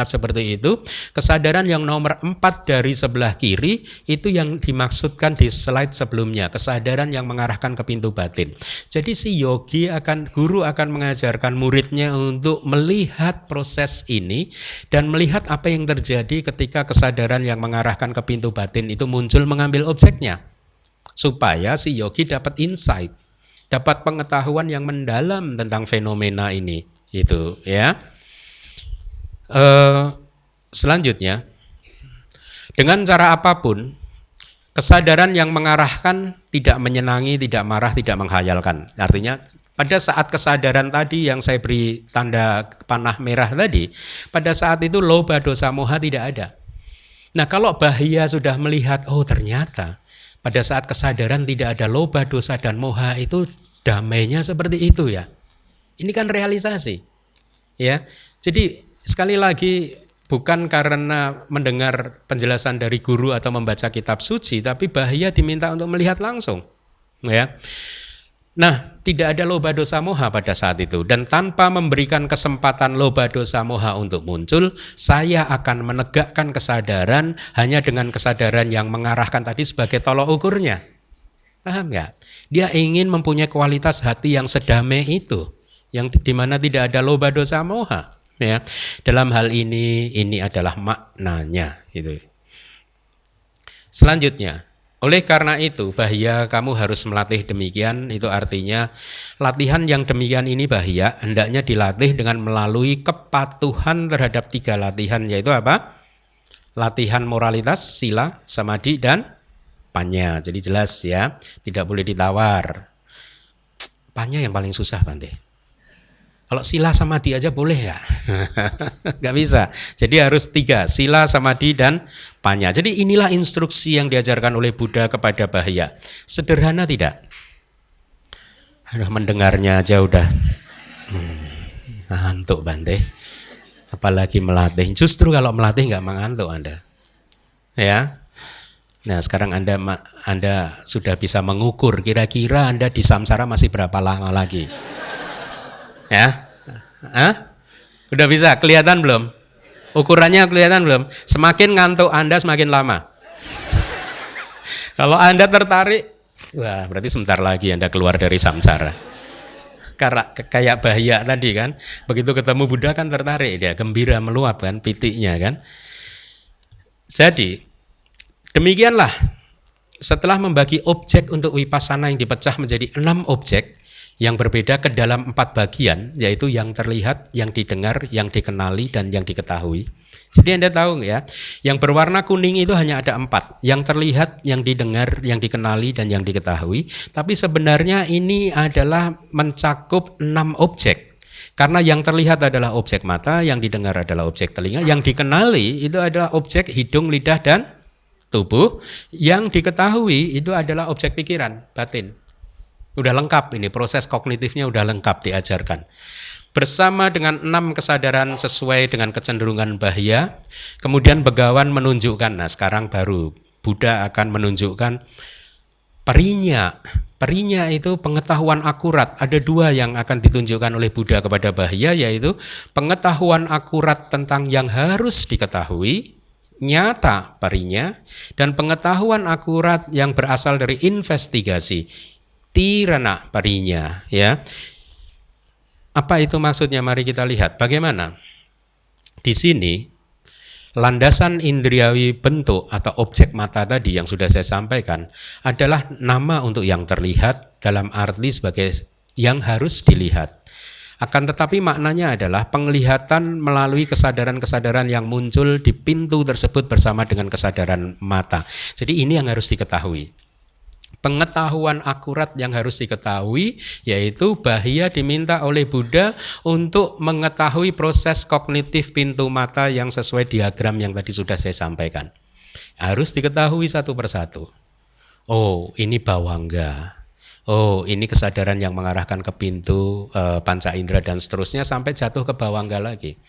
seperti itu. Kesadaran yang nomor 4 dari sebelah kiri itu yang dimaksudkan di slide sebelumnya, kesadaran yang mengarahkan ke pintu batin. Jadi si yogi guru akan mengajarkan muridnya untuk melihat proses ini dan melihat apa yang terjadi ketika kesadaran yang mengarahkan ke pintu batin itu muncul mengambil objeknya. Supaya si yogi dapat insight, dapat pengetahuan yang mendalam tentang fenomena ini, itu ya. Selanjutnya, dengan cara apapun, kesadaran yang mengarahkan tidak menyenangi, tidak marah, tidak menghayalkan. Artinya, pada saat kesadaran tadi yang saya beri tanda panah merah tadi, pada saat itu loba dosa moha tidak ada. Nah, kalau bahia sudah melihat, oh ternyata pada saat kesadaran tidak ada loba, dosa, dan moha itu damainya seperti itu ya. Ini kan realisasi. Ya. Jadi sekali lagi bukan karena mendengar penjelasan dari guru atau membaca kitab suci, tapi bahaya diminta untuk melihat langsung. Ya. Nah, tidak ada loba dosa moha pada saat itu, dan tanpa memberikan kesempatan loba dosa moha untuk muncul, saya akan menegakkan kesadaran hanya dengan kesadaran yang mengarahkan tadi sebagai tolok ukurnya. Paham nggak? Dia ingin mempunyai kualitas hati yang sedamai itu, yang dimana tidak ada loba dosa moha. Ya, dalam hal ini adalah maknanya. Gitu. Selanjutnya. Oleh karena itu, bahaya kamu harus melatih demikian, itu artinya latihan yang demikian ini bahaya, hendaknya dilatih dengan melalui kepatuhan terhadap 3 latihan, yaitu apa? Latihan moralitas, sila, samadhi, dan panya. Jadi jelas ya, tidak boleh ditawar. Panya yang paling susah, Bante. Kalau sila samadhi aja boleh ya? Gak bisa. Jadi harus 3, sila, samadhi, dan panya. Jadi inilah instruksi yang diajarkan oleh Buddha kepada bahaya. Sederhana tidak? Aduh, mendengarnya aja udah ngantuk, Bante. Apalagi melatih. Justru kalau melatih gak mengantuk Anda. Ya. Nah sekarang Anda sudah bisa mengukur kira-kira Anda di samsara masih berapa lama lagi. Ya, udah bisa kelihatan belum? Ukurannya kelihatan belum? Semakin ngantuk Anda semakin lama. Kalau Anda tertarik, wah berarti sebentar lagi Anda keluar dari samsara. Karena kayak bahaya tadi kan, begitu ketemu Buddha kan tertarik dia, gembira meluap kan, pitiknya kan. Jadi demikianlah setelah membagi objek untuk vipassana yang dipecah menjadi 6 objek yang berbeda ke dalam 4 bagian, yaitu yang terlihat, yang didengar, yang dikenali, dan yang diketahui. Jadi Anda tahu ya, yang berwarna kuning itu hanya ada 4, yang terlihat, yang didengar, yang dikenali, dan yang diketahui. Tapi sebenarnya ini adalah mencakup 6 objek. Karena yang terlihat adalah objek mata, yang didengar adalah objek telinga, yang dikenali itu adalah objek hidung, lidah, dan tubuh, yang diketahui itu adalah objek pikiran, batin. Udah lengkap ini, proses kognitifnya udah lengkap diajarkan. Bersama dengan 6 kesadaran sesuai dengan kecenderungan bahaya, kemudian Begawan menunjukkan, nah sekarang baru Buddha akan menunjukkan perinya. Perinya itu pengetahuan akurat. Ada 2 yang akan ditunjukkan oleh Buddha kepada bahaya, yaitu pengetahuan akurat tentang yang harus diketahui, nyata perinya, dan pengetahuan akurat yang berasal dari investigasi, tirana parinya, ya. Apa itu maksudnya? Mari kita lihat bagaimana. Di sini landasan indriawi bentuk atau objek mata tadi yang sudah saya sampaikan adalah nama untuk yang terlihat dalam arti sebagai yang harus dilihat. Akan tetapi maknanya adalah penglihatan melalui kesadaran-kesadaran yang muncul di pintu tersebut bersama dengan kesadaran mata. Jadi ini yang harus diketahui. Pengetahuan akurat yang harus diketahui, yaitu bahaya diminta oleh Buddha untuk mengetahui proses kognitif pintu mata yang sesuai diagram yang tadi sudah saya sampaikan. Harus diketahui satu persatu. Oh, ini bawangga. Oh, ini kesadaran yang mengarahkan ke pintu panca indera dan seterusnya sampai jatuh ke bawangga lagi.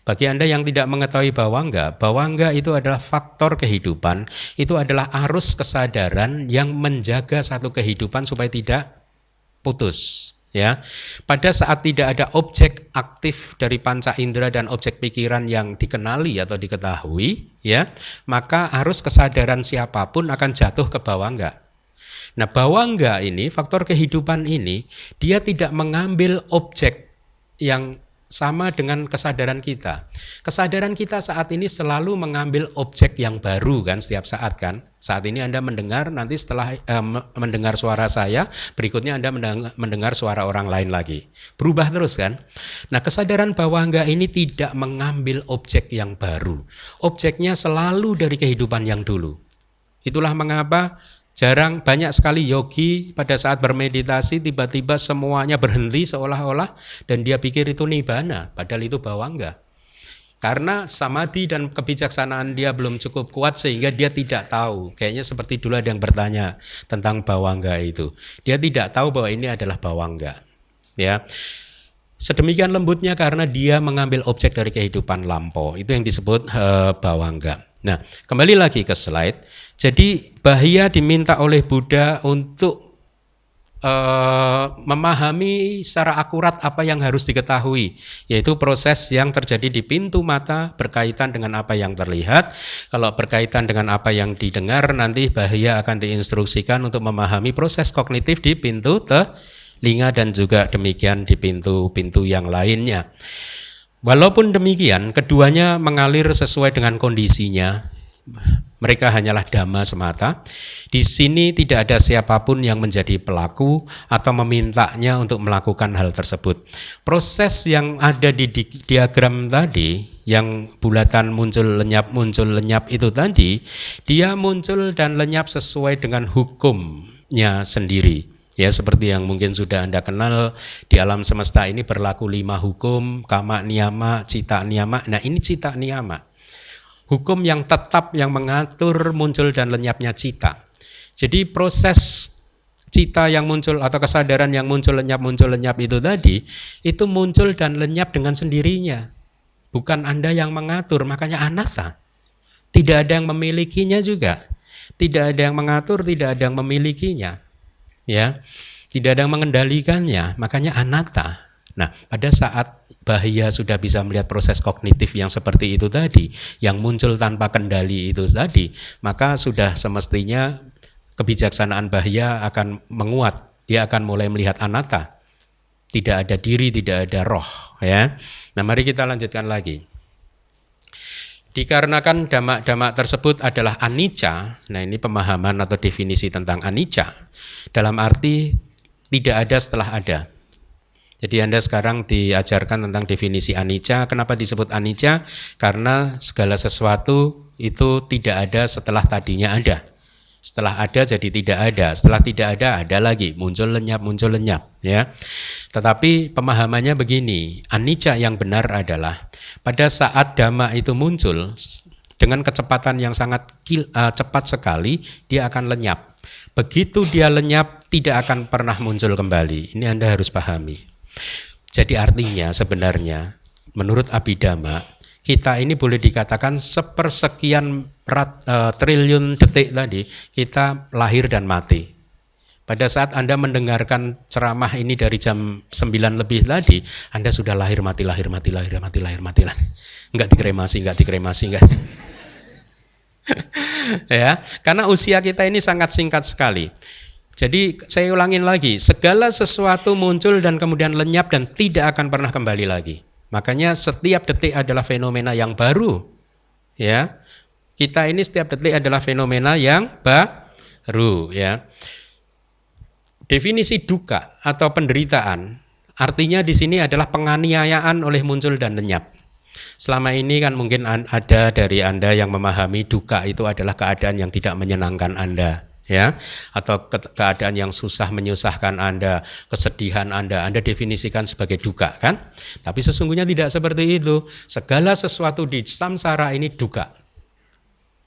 Bagi Anda yang tidak mengetahui bawangga itu adalah faktor kehidupan, itu adalah arus kesadaran yang menjaga satu kehidupan supaya tidak putus. Ya, pada saat tidak ada objek aktif dari panca indera dan objek pikiran yang dikenali atau diketahui, ya, maka arus kesadaran siapapun akan jatuh ke bawangga. Nah, bawangga ini, faktor kehidupan ini, dia tidak mengambil objek yang sama dengan kesadaran kita. Kesadaran kita saat ini selalu mengambil objek yang baru kan setiap saat kan. Saat ini Anda mendengar, nanti setelah mendengar suara saya, berikutnya Anda mendengar suara orang lain lagi. Berubah terus kan. Nah, kesadaran bawangga ini tidak mengambil objek yang baru. Objeknya selalu dari kehidupan yang dulu. Itulah mengapa banyak sekali yogi pada saat bermeditasi tiba-tiba semuanya berhenti seolah-olah dan dia pikir itu nibbana, padahal itu bawangga. Karena samadhi dan kebijaksanaan dia belum cukup kuat sehingga dia tidak tahu. Kayaknya seperti dulu ada yang bertanya tentang bawangga itu. Dia tidak tahu bahwa ini adalah bawangga. Ya. Sedemikian lembutnya karena dia mengambil objek dari kehidupan lampau. Itu yang disebut bawangga. Nah, kembali lagi ke slide. Jadi bahaya diminta oleh Buddha untuk memahami secara akurat apa yang harus diketahui, yaitu proses yang terjadi di pintu mata berkaitan dengan apa yang terlihat. Kalau berkaitan dengan apa yang didengar, nanti bahaya akan diinstruksikan untuk memahami proses kognitif di pintu telinga dan juga demikian di pintu-pintu yang lainnya. Walaupun demikian, keduanya mengalir sesuai dengan kondisinya. Mereka hanyalah dhamma semata. Di sini tidak ada siapapun yang menjadi pelaku atau memintanya untuk melakukan hal tersebut. Proses yang ada di diagram tadi, yang bulatan muncul lenyap itu tadi, dia muncul dan lenyap sesuai dengan hukumnya sendiri. Ya, seperti yang mungkin sudah Anda kenal, di alam semesta ini berlaku 5 hukum, kama niyama, cita niyama. Nah, ini cita niyama. Hukum yang tetap yang mengatur muncul dan lenyapnya cita. Jadi proses cita yang muncul atau kesadaran yang muncul lenyap itu tadi, itu muncul dan lenyap dengan sendirinya. Bukan Anda yang mengatur, makanya anatta. Tidak ada yang memilikinya juga. Tidak ada yang mengatur, tidak ada yang memilikinya. Ya, tidak ada yang mengendalikannya, makanya anatta. Nah, pada saat bahaya sudah bisa melihat proses kognitif yang seperti itu tadi, yang muncul tanpa kendali itu tadi, maka sudah semestinya kebijaksanaan bahaya akan menguat. Dia akan mulai melihat anatta. Tidak ada diri, tidak ada roh, ya. Nah, mari kita lanjutkan lagi. Dikarenakan dhamma-dhamma tersebut adalah anicca. Nah, ini pemahaman atau definisi tentang anicca. Dalam arti tidak ada setelah ada. Jadi Anda sekarang diajarkan tentang definisi anicca. Kenapa disebut anicca? Karena segala sesuatu itu tidak ada setelah tadinya ada. Setelah ada jadi tidak ada. Setelah tidak ada lagi. Muncul lenyap. Ya. Tetapi pemahamannya begini. Anicca yang benar adalah pada saat dhamma itu muncul dengan kecepatan yang sangat cepat sekali, dia akan lenyap. Begitu dia lenyap, tidak akan pernah muncul kembali. Ini Anda harus pahami. Jadi artinya sebenarnya menurut Abhidhamma kita ini boleh dikatakan sepersekian triliun detik tadi kita lahir dan mati. Pada saat Anda mendengarkan ceramah ini dari jam 9 lebih tadi, Anda sudah lahir mati. Enggak dikremasi. Ya, karena usia kita ini sangat singkat sekali. Jadi saya ulangin lagi, segala sesuatu muncul dan kemudian lenyap dan tidak akan pernah kembali lagi. Makanya setiap detik adalah fenomena yang baru. Ya. Kita ini setiap detik adalah fenomena yang baru, ya. Definisi duka atau penderitaan artinya di sini adalah penganiayaan oleh muncul dan lenyap. Selama ini kan mungkin ada dari Anda yang memahami duka itu adalah keadaan yang tidak menyenangkan Anda, ya, atau keadaan yang susah menyusahkan Anda, kesedihan Anda definisikan sebagai duka, kan? Tapi sesungguhnya tidak seperti itu. Segala sesuatu di samsara ini duka.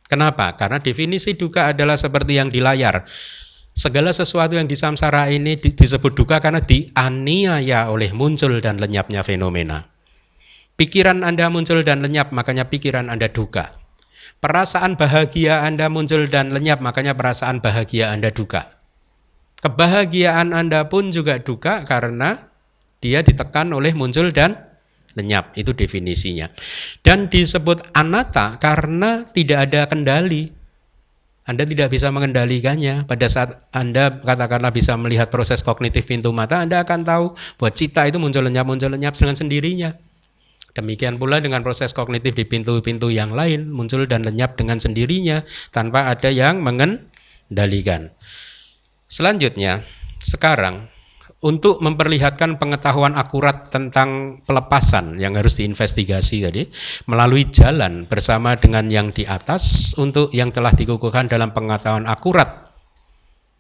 Kenapa? Karena definisi duka adalah seperti yang di layar. Segala sesuatu yang di samsara ini disebut duka karena dianiaya oleh muncul dan lenyapnya fenomena. Pikiran Anda muncul dan lenyap, makanya pikiran Anda duka. Perasaan bahagia Anda muncul dan lenyap, makanya perasaan bahagia Anda duka. Kebahagiaan Anda pun juga duka karena dia ditekan oleh muncul dan lenyap. Itu definisinya. Dan disebut anatta karena tidak ada kendali. Anda tidak bisa mengendalikannya. Pada saat Anda katakanlah bisa melihat proses kognitif pintu mata, Anda akan tahu bahwa cita itu muncul lenyap dengan sendirinya. Demikian pula dengan proses kognitif di pintu-pintu yang lain, muncul dan lenyap dengan sendirinya tanpa ada yang mengendalikan. Selanjutnya, sekarang untuk memperlihatkan pengetahuan akurat tentang pelepasan yang harus diinvestigasi tadi melalui jalan bersama dengan yang di atas untuk yang telah dikukuhkan dalam pengetahuan akurat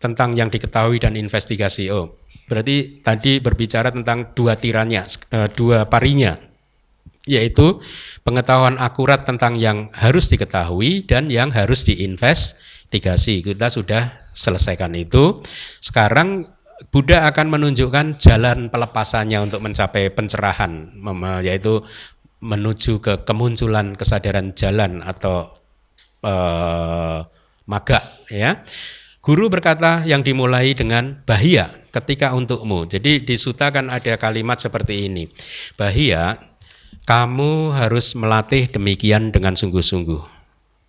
tentang yang diketahui dan investigasi. Oh, berarti tadi berbicara tentang dua tiranya, dua parinya, yaitu pengetahuan akurat tentang yang harus diketahui dan yang harus diinvestigasi. Kita sudah selesaikan itu. Sekarang Buddha akan menunjukkan jalan pelepasannya untuk mencapai pencerahan, yaitu menuju ke kemunculan kesadaran jalan atau magga, ya. Guru berkata yang dimulai dengan bahia ketika untukmu. Jadi di sutta kan ada kalimat seperti ini. Bahia, kamu harus melatih demikian dengan sungguh-sungguh.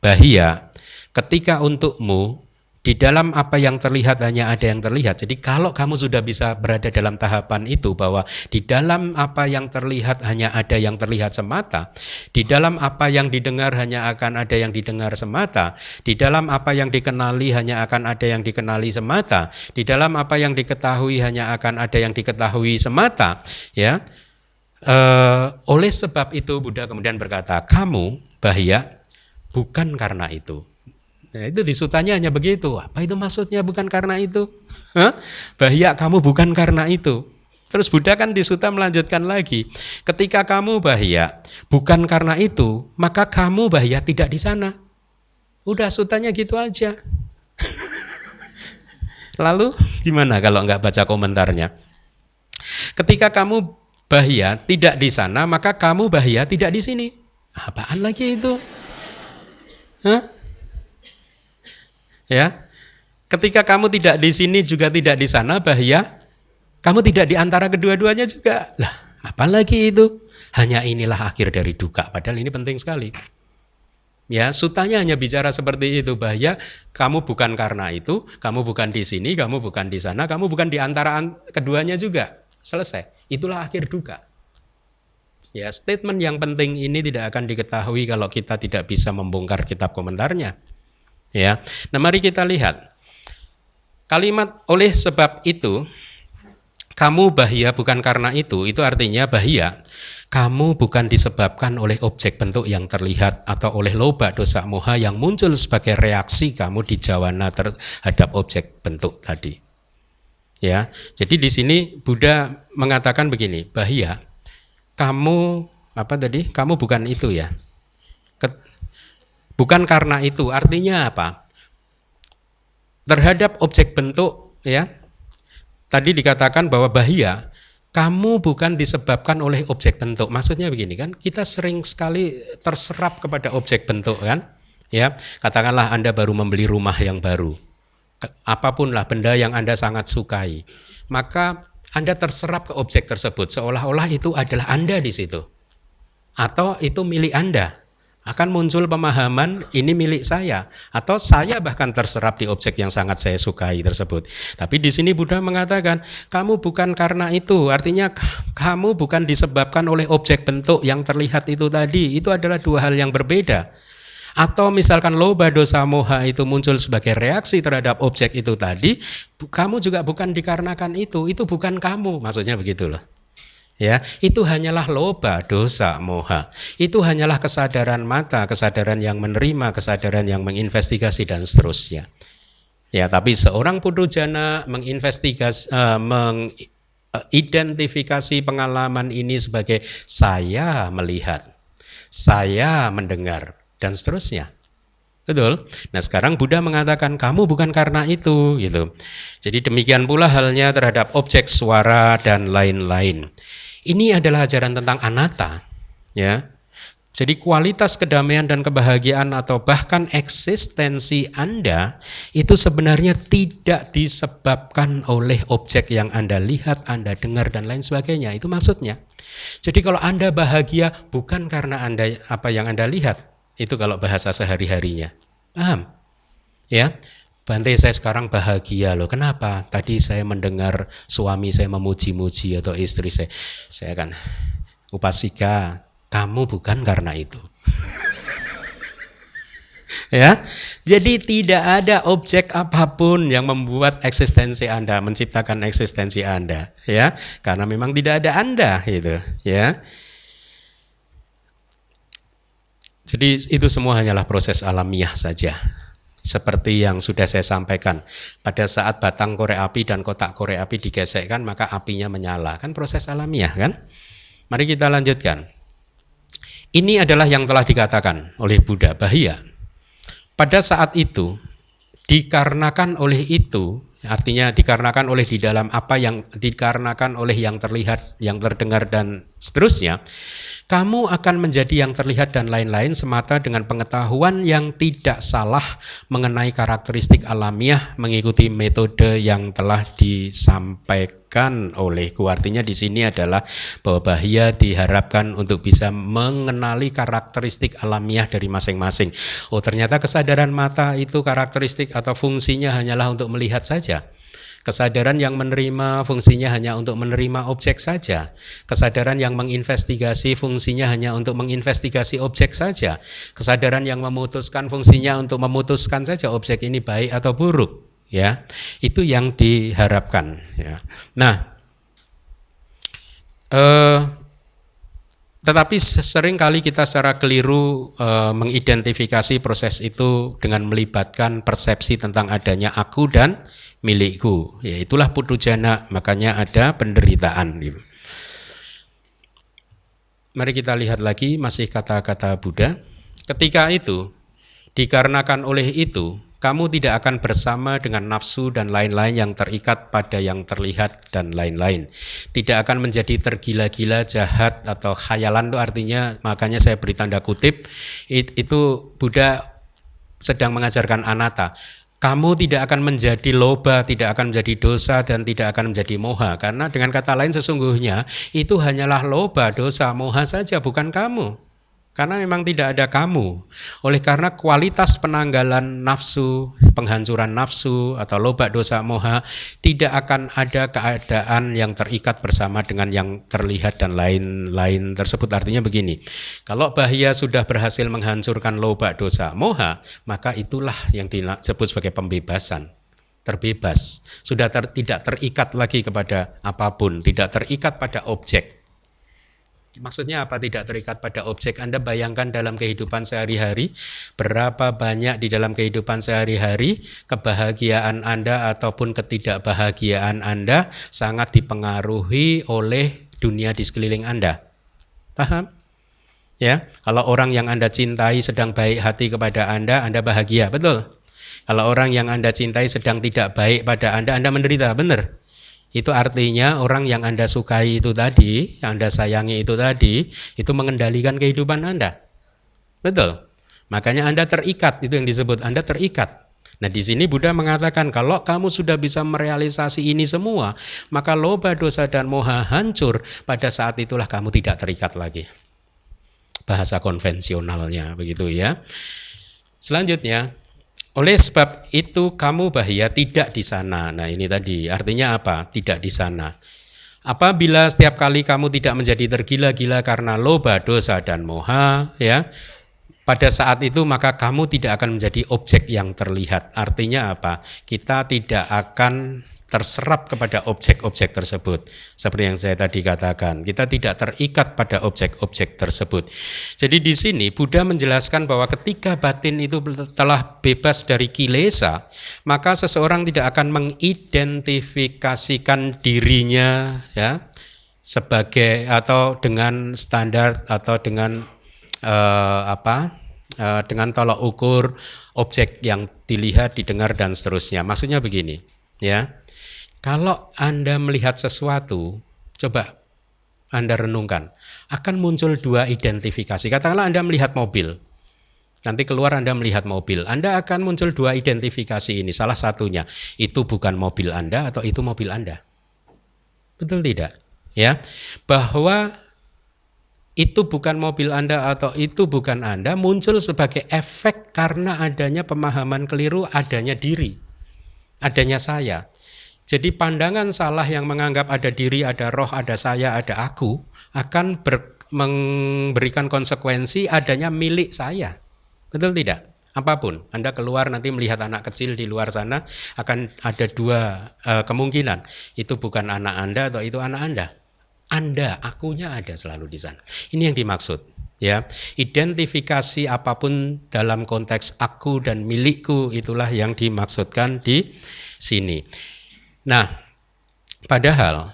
Bahia, ketika untukmu Di dalam apa yang terlihat hanya ada yang terlihat. Jadi kalau kamu sudah bisa berada dalam tahapan itu, bahwa di dalam apa yang terlihat hanya ada yang terlihat semata, di dalam apa yang didengar hanya akan ada yang didengar semata, di dalam apa yang dikenali hanya akan ada yang dikenali semata, di dalam apa yang diketahui hanya akan ada yang diketahui semata, ya. Oleh sebab itu Buddha kemudian berkata, kamu bahaya bukan karena itu. Nah, itu di sutanya hanya begitu. Apa itu maksudnya bukan karena itu? Bahaya kamu bukan karena itu. Terus Buddha kan di suta melanjutkan lagi. Ketika kamu bahaya bukan karena itu, maka kamu bahaya tidak di sana. Udah sutanya gitu aja. Lalu gimana kalau nggak baca komentarnya? Ketika kamu bahaya tidak di sana, maka kamu bahaya tidak di sini. Apaan lagi itu? Ya, ketika kamu tidak di sini juga tidak di sana, bahaya. Kamu tidak di antara kedua-duanya juga. Lah, apa lagi itu? Hanya inilah akhir dari duka. Padahal ini penting sekali. Ya, sutanya hanya bicara seperti itu, bahaya. Kamu bukan karena itu, kamu bukan di sini, kamu bukan di sana, kamu bukan di antara keduanya juga. Selesai. Itulah akhir duka. Ya, statement yang penting ini tidak akan diketahui kalau kita tidak bisa membongkar kitab komentarnya. Ya, nah mari kita lihat kalimat oleh sebab itu, kamu bahaya bukan karena itu artinya bahaya. Kamu bukan disebabkan oleh objek bentuk yang terlihat atau oleh loba dosa moha yang muncul sebagai reaksi kamu di jawana terhadap objek bentuk tadi. Ya, jadi di sini Buddha mengatakan begini, bahaya. Kamu Kamu bukan itu ya. Bukan karena itu, artinya apa? Terhadap objek bentuk, ya. Tadi dikatakan bahwa bahaya, kamu bukan disebabkan oleh objek bentuk. Maksudnya begini kan, kita sering sekali terserap kepada objek bentuk kan? Ya, katakanlah Anda baru membeli rumah yang baru. Apapunlah benda yang Anda sangat sukai. Maka Anda terserap ke objek tersebut seolah-olah itu adalah Anda di situ. Atau itu milik Anda. Akan muncul pemahaman ini milik saya, atau saya bahkan terserap di objek yang sangat saya sukai tersebut. Tapi di sini Buddha mengatakan kamu bukan karena itu, artinya kamu bukan disebabkan oleh objek bentuk yang terlihat itu tadi. Itu adalah dua hal yang berbeda. Atau misalkan loba dosa moha itu muncul sebagai reaksi terhadap objek itu tadi, kamu juga bukan dikarenakan itu bukan kamu, maksudnya begitu loh. Ya, itu hanyalah loba, dosa, moha. Itu hanyalah kesadaran mata, kesadaran yang menerima, kesadaran yang menginvestigasi dan seterusnya. Ya, tapi seorang pudujana mengidentifikasi pengalaman ini sebagai saya melihat, saya mendengar dan seterusnya. Betul. Nah, sekarang Buddha mengatakan kamu bukan karena itu gitu. Jadi demikian pula halnya terhadap objek suara dan lain-lain. Ini adalah ajaran tentang anatta, ya. Jadi kualitas kedamaian dan kebahagiaan atau bahkan eksistensi Anda itu sebenarnya tidak disebabkan oleh objek yang Anda lihat, Anda dengar dan lain sebagainya. Itu maksudnya. Jadi kalau Anda bahagia bukan karena Anda apa yang Anda lihat, itu kalau bahasa sehari-harinya. Paham? Ya. Bante, saya sekarang bahagia loh. Kenapa? Tadi saya mendengar suami saya memuji-muji atau istri saya kan upasika, kamu bukan karena itu. Ya. Jadi tidak ada objek apapun yang membuat eksistensi Anda, menciptakan eksistensi Anda, ya. Karena memang tidak ada Anda gitu, ya. Jadi itu semua hanyalah proses alamiah saja. Seperti yang sudah saya sampaikan, pada saat batang korek api dan kotak korek api digesekkan, maka apinya menyala. Kan proses alamiah kan? Mari kita lanjutkan. Ini adalah yang telah dikatakan oleh Buddha, bahaya. Pada saat itu, dikarenakan oleh itu, artinya dikarenakan oleh di dalam apa yang dikarenakan oleh yang terlihat, yang terdengar dan seterusnya, Kamu akan menjadi yang terlihat dan lain-lain semata dengan pengetahuan yang tidak salah mengenai karakteristik alamiah mengikuti metode yang telah disampaikan olehku. Artinya di sini adalah bahwa Bahya diharapkan untuk bisa mengenali karakteristik alamiah dari masing-masing. Oh, ternyata kesadaran mata itu karakteristik atau fungsinya hanyalah untuk melihat saja. Kesadaran yang menerima fungsinya hanya untuk menerima objek saja. Kesadaran yang menginvestigasi fungsinya hanya untuk menginvestigasi objek saja. Kesadaran yang memutuskan fungsinya untuk memutuskan saja objek ini baik atau buruk. Ya, itu yang diharapkan. Ya. Nah, tetapi sering kali kita secara keliru mengidentifikasi proses itu dengan melibatkan persepsi tentang adanya aku dan milikku. Ya, itulah putujana, makanya ada penderitaan. Mari kita lihat lagi masih kata-kata Buddha. Ketika itu, dikarenakan oleh itu, kamu tidak akan bersama dengan nafsu dan lain-lain yang terikat pada yang terlihat dan lain-lain. Tidak akan menjadi tergila-gila, jahat atau khayalan, itu artinya, makanya saya beri tanda kutip, itu Buddha sedang mengajarkan anatta. Kamu tidak akan menjadi loba, tidak akan menjadi dosa, dan tidak akan menjadi moha. Karena dengan kata lain sesungguhnya itu hanyalah loba, dosa, moha saja, bukan kamu. Karena memang tidak ada kamu. Oleh karena kualitas penanggalan nafsu, penghancuran nafsu atau loba, dosa, moha, tidak akan ada keadaan yang terikat bersama dengan yang terlihat dan lain-lain tersebut. Artinya begini, kalau Bahya sudah berhasil menghancurkan loba, dosa, moha, maka itulah yang disebut sebagai pembebasan. Terbebas, sudah tidak terikat lagi kepada apapun, tidak terikat pada objek. Maksudnya apa tidak terikat pada objek? Anda bayangkan dalam kehidupan sehari-hari, berapa banyak di dalam kehidupan sehari-hari kebahagiaan Anda ataupun ketidakbahagiaan Anda sangat dipengaruhi oleh dunia di sekeliling Anda. Paham? Ya, kalau orang yang Anda cintai sedang baik hati kepada Anda bahagia, betul? Kalau orang yang Anda cintai sedang tidak baik pada Anda menderita, benar? Itu artinya orang yang Anda sukai itu tadi, yang Anda sayangi itu tadi, itu mengendalikan kehidupan Anda. Betul? Makanya Anda terikat, itu yang disebut Anda terikat. Nah, di sini Buddha mengatakan kalau kamu sudah bisa merealisasi ini semua, maka loba, dosa, dan moha hancur. Pada saat itulah kamu tidak terikat lagi. Bahasa konvensionalnya begitu ya. Selanjutnya, oleh sebab itu kamu Bahya tidak di sana. Nah, ini tadi artinya apa? Tidak di sana. Apabila setiap kali kamu tidak menjadi tergila-gila karena loba, dosa, dan moha, ya, pada saat itu maka kamu tidak akan menjadi objek yang terlihat. Artinya apa? Kita tidak akan terserap kepada objek-objek tersebut. Seperti yang saya tadi katakan, kita tidak terikat pada objek-objek tersebut. Jadi di sini Buddha menjelaskan bahwa ketika batin itu telah bebas dari kilesa, maka seseorang tidak akan mengidentifikasikan dirinya ya sebagai atau dengan standar atau dengan dengan tolak ukur objek yang dilihat, didengar, dan seterusnya. Maksudnya begini, ya. Kalau Anda melihat sesuatu, coba Anda renungkan, akan muncul dua identifikasi. Katakanlah Anda melihat mobil, nanti keluar Anda melihat mobil, Anda akan muncul dua identifikasi ini. Salah satunya, itu bukan mobil Anda atau itu mobil Anda. Betul tidak? Ya, bahwa itu bukan mobil Anda atau itu bukan Anda muncul sebagai efek karena adanya pemahaman keliru, adanya diri, adanya saya. Jadi pandangan salah yang menganggap ada diri, ada roh, ada saya, ada aku akan memberikan konsekuensi adanya milik saya. Betul tidak? Apapun, Anda keluar nanti melihat anak kecil di luar sana akan ada dua kemungkinan. Itu bukan anak Anda atau itu anak Anda. Anda, akunya ada selalu di sana. Ini yang dimaksud. Ya, identifikasi apapun dalam konteks aku dan milikku itulah yang dimaksudkan di sini. Nah, padahal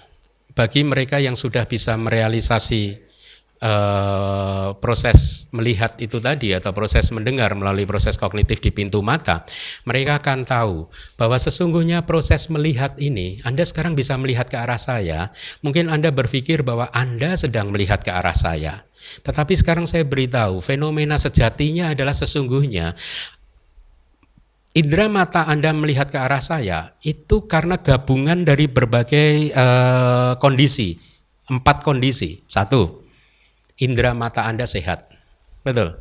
bagi mereka yang sudah bisa merealisasi proses melihat itu tadi atau proses mendengar melalui proses kognitif di pintu mata, mereka akan tahu bahwa sesungguhnya proses melihat ini, Anda sekarang bisa melihat ke arah saya, mungkin Anda berpikir bahwa Anda sedang melihat ke arah saya. Tetapi sekarang saya beritahu, fenomena sejatinya adalah sesungguhnya indera mata Anda melihat ke arah saya itu karena gabungan dari berbagai kondisi, 4 kondisi. 1, indera mata Anda sehat. Betul.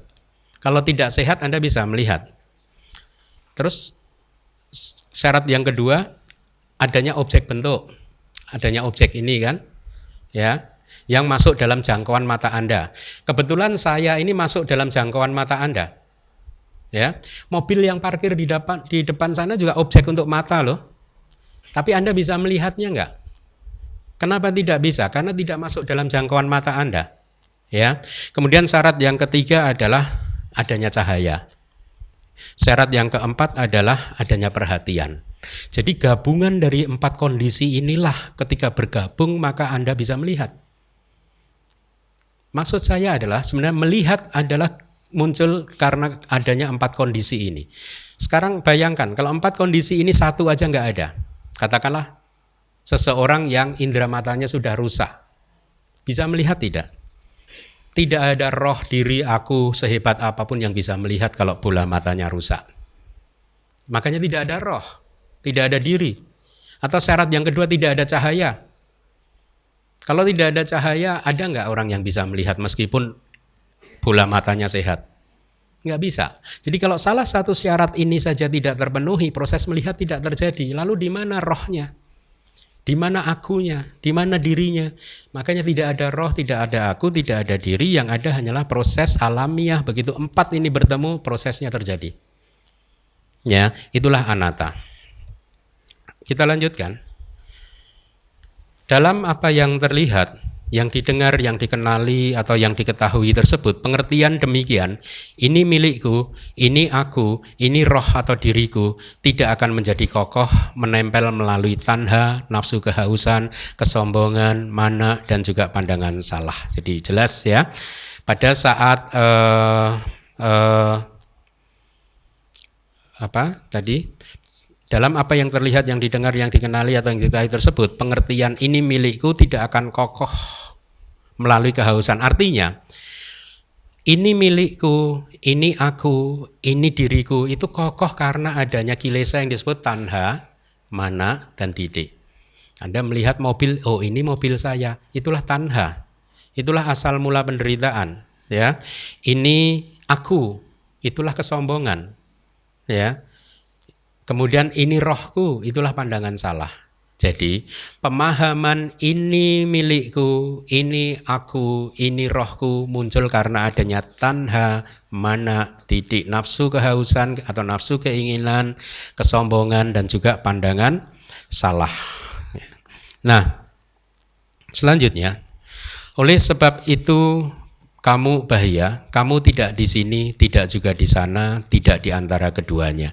Kalau tidak sehat Anda bisa melihat. Terus syarat yang kedua, adanya objek bentuk. Adanya objek ini kan, ya, yang masuk dalam jangkauan mata Anda. Kebetulan saya ini masuk dalam jangkauan mata Anda. Ya, mobil yang parkir di depan sana juga objek untuk mata loh. Tapi Anda bisa melihatnya enggak? Kenapa tidak bisa? Karena tidak masuk dalam jangkauan mata Anda. Ya. Kemudian syarat yang ketiga adalah adanya cahaya. Syarat yang keempat adalah adanya perhatian. Jadi gabungan dari 4 kondisi inilah ketika bergabung maka Anda bisa melihat. Maksud saya adalah sebenarnya melihat adalah muncul karena adanya 4 kondisi ini. Sekarang bayangkan kalau 4 kondisi ini satu aja nggak ada. Katakanlah seseorang yang indera matanya sudah rusak. Bisa melihat tidak? Tidak ada roh diri aku sehebat apapun yang bisa melihat kalau bola matanya rusak. Makanya tidak ada roh, tidak ada diri. Atau syarat yang kedua tidak ada cahaya. Kalau tidak ada cahaya, ada nggak orang yang bisa melihat meskipun bola matanya sehat? Nggak bisa. Jadi kalau salah satu syarat ini saja tidak terpenuhi, proses melihat tidak terjadi. Lalu di mana rohnya? Di mana akunya? Di mana dirinya? Makanya tidak ada roh, tidak ada aku, tidak ada diri. Yang ada hanyalah proses alamiah. Begitu 4 ini bertemu, prosesnya terjadi. Ya, itulah anatta. Kita lanjutkan. Dalam apa yang terlihat, yang didengar, yang dikenali, atau yang diketahui tersebut, pengertian demikian, ini milikku, ini aku, ini roh atau diriku, tidak akan menjadi kokoh, menempel melalui tanha, nafsu kehausan, kesombongan, mana, dan juga pandangan salah. Jadi jelas ya, pada saat dalam apa yang terlihat, yang didengar, yang dikenali, atau yang diketahui tersebut, pengertian ini milikku tidak akan kokoh melalui kehausan. Artinya, ini milikku, ini aku, ini diriku, itu kokoh karena adanya kilesa yang disebut tanha, mana, dan titik. Anda melihat mobil, oh ini mobil saya, itulah tanha, itulah asal mula penderitaan. Ya, ini aku, itulah kesombongan. Ya. Kemudian ini rohku, itulah pandangan salah. Jadi pemahaman ini milikku, ini aku, ini rohku muncul karena adanya tanha, mana, titik, nafsu kehausan atau nafsu keinginan, kesombongan, dan juga pandangan salah. Nah, selanjutnya, oleh sebab itu kamu bahaya, kamu tidak di sini, tidak juga di sana, tidak di antara keduanya.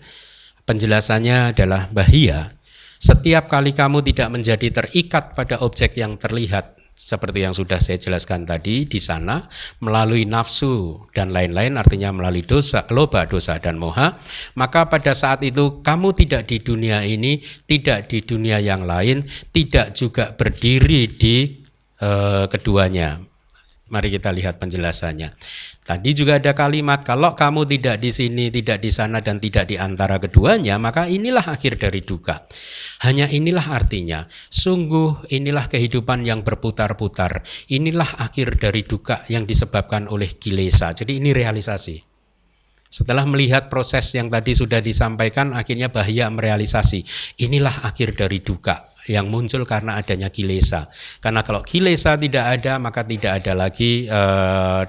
Penjelasannya adalah bahia. Setiap kali kamu tidak menjadi terikat pada objek yang terlihat, seperti yang sudah saya jelaskan tadi di sana, melalui nafsu dan lain-lain, artinya melalui dosa, loba, dosa, dan moha, maka pada saat itu kamu tidak di dunia ini, tidak di dunia yang lain, tidak juga berdiri di keduanya. Mari kita lihat penjelasannya. Tadi juga ada kalimat, kalau kamu tidak di sini, tidak di sana, dan tidak di antara keduanya, maka inilah akhir dari duka. Hanya inilah artinya, sungguh inilah kehidupan yang berputar-putar. Inilah akhir dari duka yang disebabkan oleh kilesa. Jadi ini realisasi. Setelah melihat proses yang tadi sudah disampaikan, akhirnya bahaya merealisasi. Inilah akhir dari duka yang muncul karena adanya kilesa. Karena kalau kilesa tidak ada, maka tidak ada lagi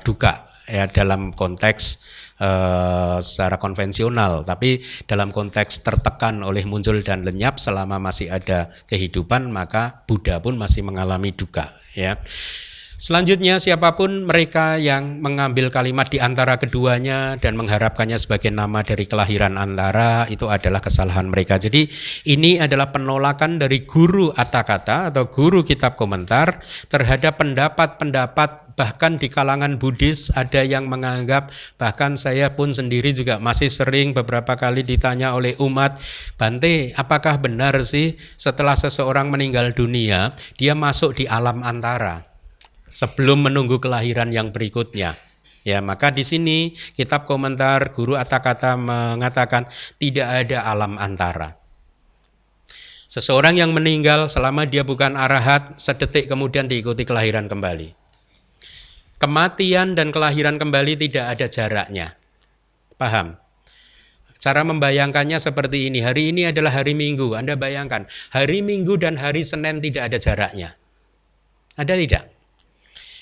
duka. Ya, dalam konteks secara konvensional, tapi dalam konteks tertekan oleh muncul dan lenyap selama masih ada kehidupan, maka Buddha pun masih mengalami duka. Ya, Selanjutnya, siapapun mereka yang mengambil kalimat di antara keduanya dan mengharapkannya sebagai nama dari kelahiran antara, itu adalah kesalahan mereka. Jadi ini adalah penolakan dari guru Atthakatha atau guru kitab komentar terhadap pendapat-pendapat, bahkan di kalangan Buddhis ada yang menganggap, bahkan saya pun sendiri juga masih sering beberapa kali ditanya oleh umat, Bante, apakah benar sih setelah seseorang meninggal dunia dia masuk di alam antara sebelum menunggu kelahiran yang berikutnya? Ya, maka di sini kitab komentar guru Atthakatha mengatakan tidak ada alam antara. Seseorang yang meninggal selama dia bukan arahat, sedetik kemudian diikuti kelahiran kembali. Kematian dan kelahiran kembali tidak ada jaraknya. Paham? Cara membayangkannya seperti ini. Hari ini adalah hari Minggu. Anda bayangkan, hari Minggu dan hari Senin tidak ada jaraknya. Ada tidak?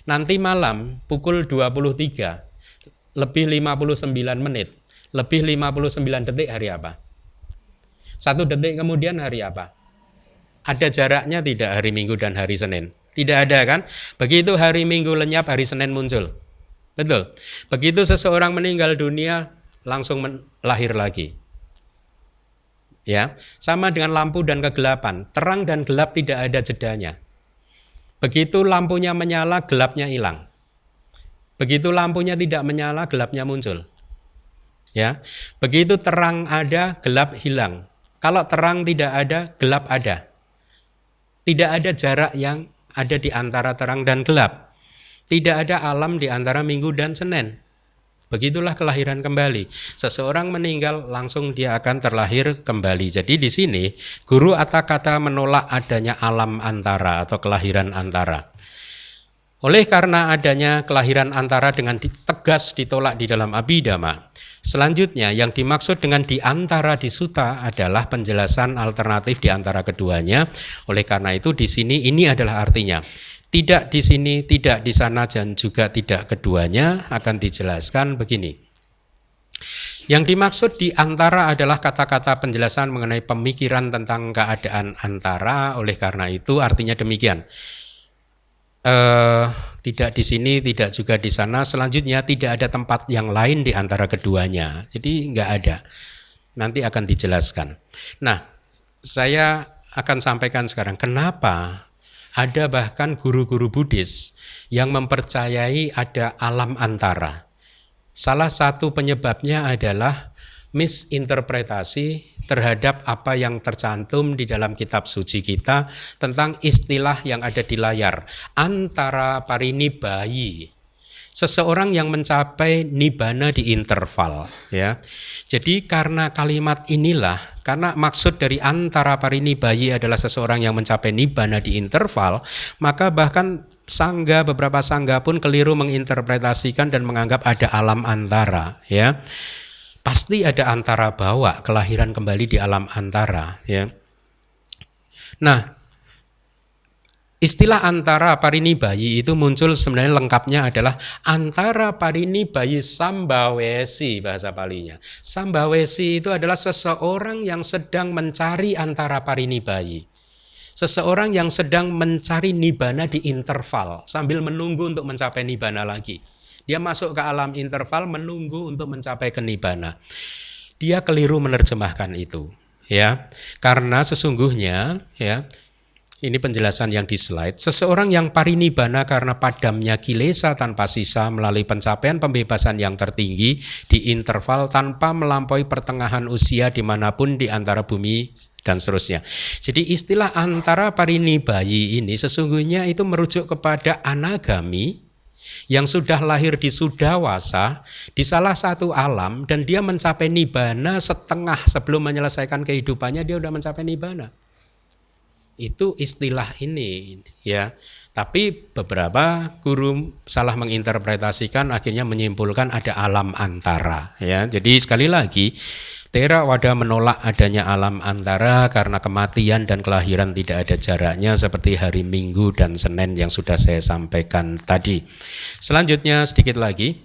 Nanti malam pukul 23 lebih 59 menit, lebih 59 detik hari apa? 1 detik kemudian hari apa? Ada jaraknya tidak hari Minggu dan hari Senin? Tidak ada kan? Begitu hari Minggu lenyap, hari Senin muncul. Betul. Begitu seseorang meninggal dunia, langsung lahir lagi. Ya, sama dengan lampu dan kegelapan. Terang dan gelap tidak ada jedanya. Begitu lampunya menyala, gelapnya hilang. Begitu lampunya tidak menyala, gelapnya muncul. Ya, begitu terang ada, gelap hilang. Kalau terang tidak ada, gelap ada. Tidak ada jarak yang ada di antara terang dan gelap. Tidak ada alam di antara Minggu dan Senin. Begitulah kelahiran kembali. Seseorang meninggal langsung dia akan terlahir kembali. Jadi di sini guru Atthakatha menolak adanya alam antara atau kelahiran antara. Oleh karena adanya kelahiran antara dengan tegas ditolak di dalam Abhidhamma. Selanjutnya yang dimaksud dengan di antara di sutta adalah penjelasan alternatif di antara keduanya. Oleh karena itu di sini ini adalah artinya. Tidak di sini, tidak di sana, dan juga tidak keduanya akan dijelaskan begini. Yang dimaksud di antara adalah kata-kata penjelasan mengenai pemikiran tentang keadaan antara. Oleh karena itu artinya demikian. Tidak di sini, tidak juga di sana. Selanjutnya tidak ada tempat yang lain di antara keduanya. Jadi enggak ada. Nanti akan dijelaskan. Nah, saya akan sampaikan sekarang kenapa ada bahkan guru-guru Buddhis yang mempercayai ada alam antara. Salah satu penyebabnya adalah misinterpretasi terhadap apa yang tercantum di dalam kitab suci kita tentang istilah yang ada di layar, antara parinibbāyi. Seseorang yang mencapai nibbana di interval, ya. Jadi karena kalimat inilah, karena maksud dari antara parinibbāyi adalah seseorang yang mencapai nibbana di interval, maka bahkan beberapa sangga pun keliru menginterpretasikan dan menganggap ada alam antara, ya. Pasti ada antara bawa, kelahiran kembali di alam antara, ya. Nah, istilah antara parinibbāyi itu muncul sebenarnya lengkapnya adalah antara parinibbāyi sambhawesi, bahasa Palinya. Sambhawesi itu adalah seseorang yang sedang mencari antara parinibbāyi. Seseorang yang sedang mencari nibbana di interval sambil menunggu untuk mencapai nibbana lagi. Dia masuk ke alam interval menunggu untuk mencapai ke nibbana. Dia keliru menerjemahkan itu, ya. Karena sesungguhnya, ya, ini penjelasan yang di slide. Seseorang yang parinibbana karena padamnya kilesa tanpa sisa melalui pencapaian pembebasan yang tertinggi di interval tanpa melampaui pertengahan usia dimanapun di antara bumi dan seterusnya. Jadi istilah antara parinibbāyi ini sesungguhnya itu merujuk kepada anagami yang sudah lahir di Sudawasa di salah satu alam dan dia mencapai nibbana setengah sebelum menyelesaikan kehidupannya, dia sudah mencapai nibbana. Itu istilah ini, ya. Tapi beberapa guru salah menginterpretasikan, akhirnya menyimpulkan ada alam antara, ya. Jadi sekali lagi Theravada menolak adanya alam antara karena kematian dan kelahiran tidak ada jaraknya seperti hari Minggu dan Senin yang sudah saya sampaikan tadi. Selanjutnya sedikit lagi,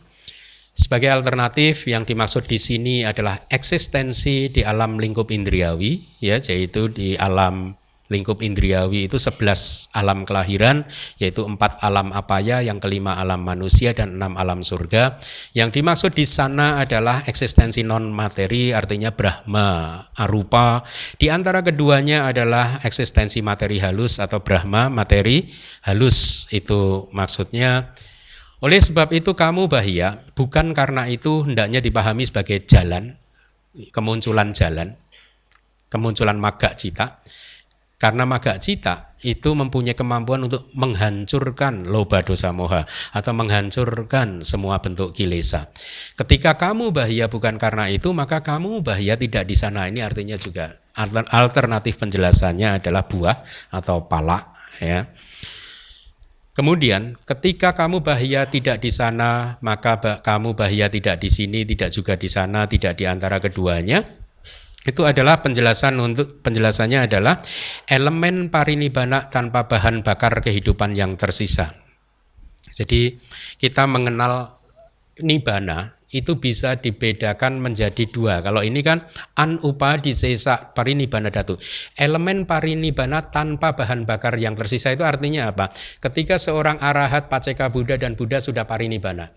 sebagai alternatif yang dimaksud di sini adalah eksistensi di alam lingkup indriawi, ya, yaitu di alam lingkup indriawi itu 11 alam kelahiran, yaitu 4 alam apaya, yang kelima alam manusia, dan 6 alam surga. Yang dimaksud di sana adalah eksistensi non materi, artinya Brahma arupa. Di antara keduanya adalah eksistensi materi halus atau Brahma materi halus. Itu maksudnya. Oleh sebab itu kamu bahia, bukan karena itu hendaknya dipahami sebagai jalan, kemunculan jalan, kemunculan magga cita. Karena magga cita itu mempunyai kemampuan untuk menghancurkan loba dosa moha atau menghancurkan semua bentuk kilesa. Ketika kamu bahia bukan karena itu, maka kamu bahia tidak di sana. Ini artinya juga alternatif penjelasannya adalah buah atau pala, ya. Kemudian ketika kamu bahia tidak di sana, maka kamu bahia tidak di sini, tidak juga di sana, tidak di antara keduanya. Itu adalah penjelasannya adalah elemen parinibbana tanpa bahan bakar kehidupan yang tersisa. Jadi kita mengenal nibbana itu bisa dibedakan menjadi dua. Kalau ini kan anupadisesa parinibbana dhatu. Elemen parinibbana tanpa bahan bakar yang tersisa itu artinya apa? Ketika seorang arahat, paceka Buddha, dan Buddha sudah parinibbana,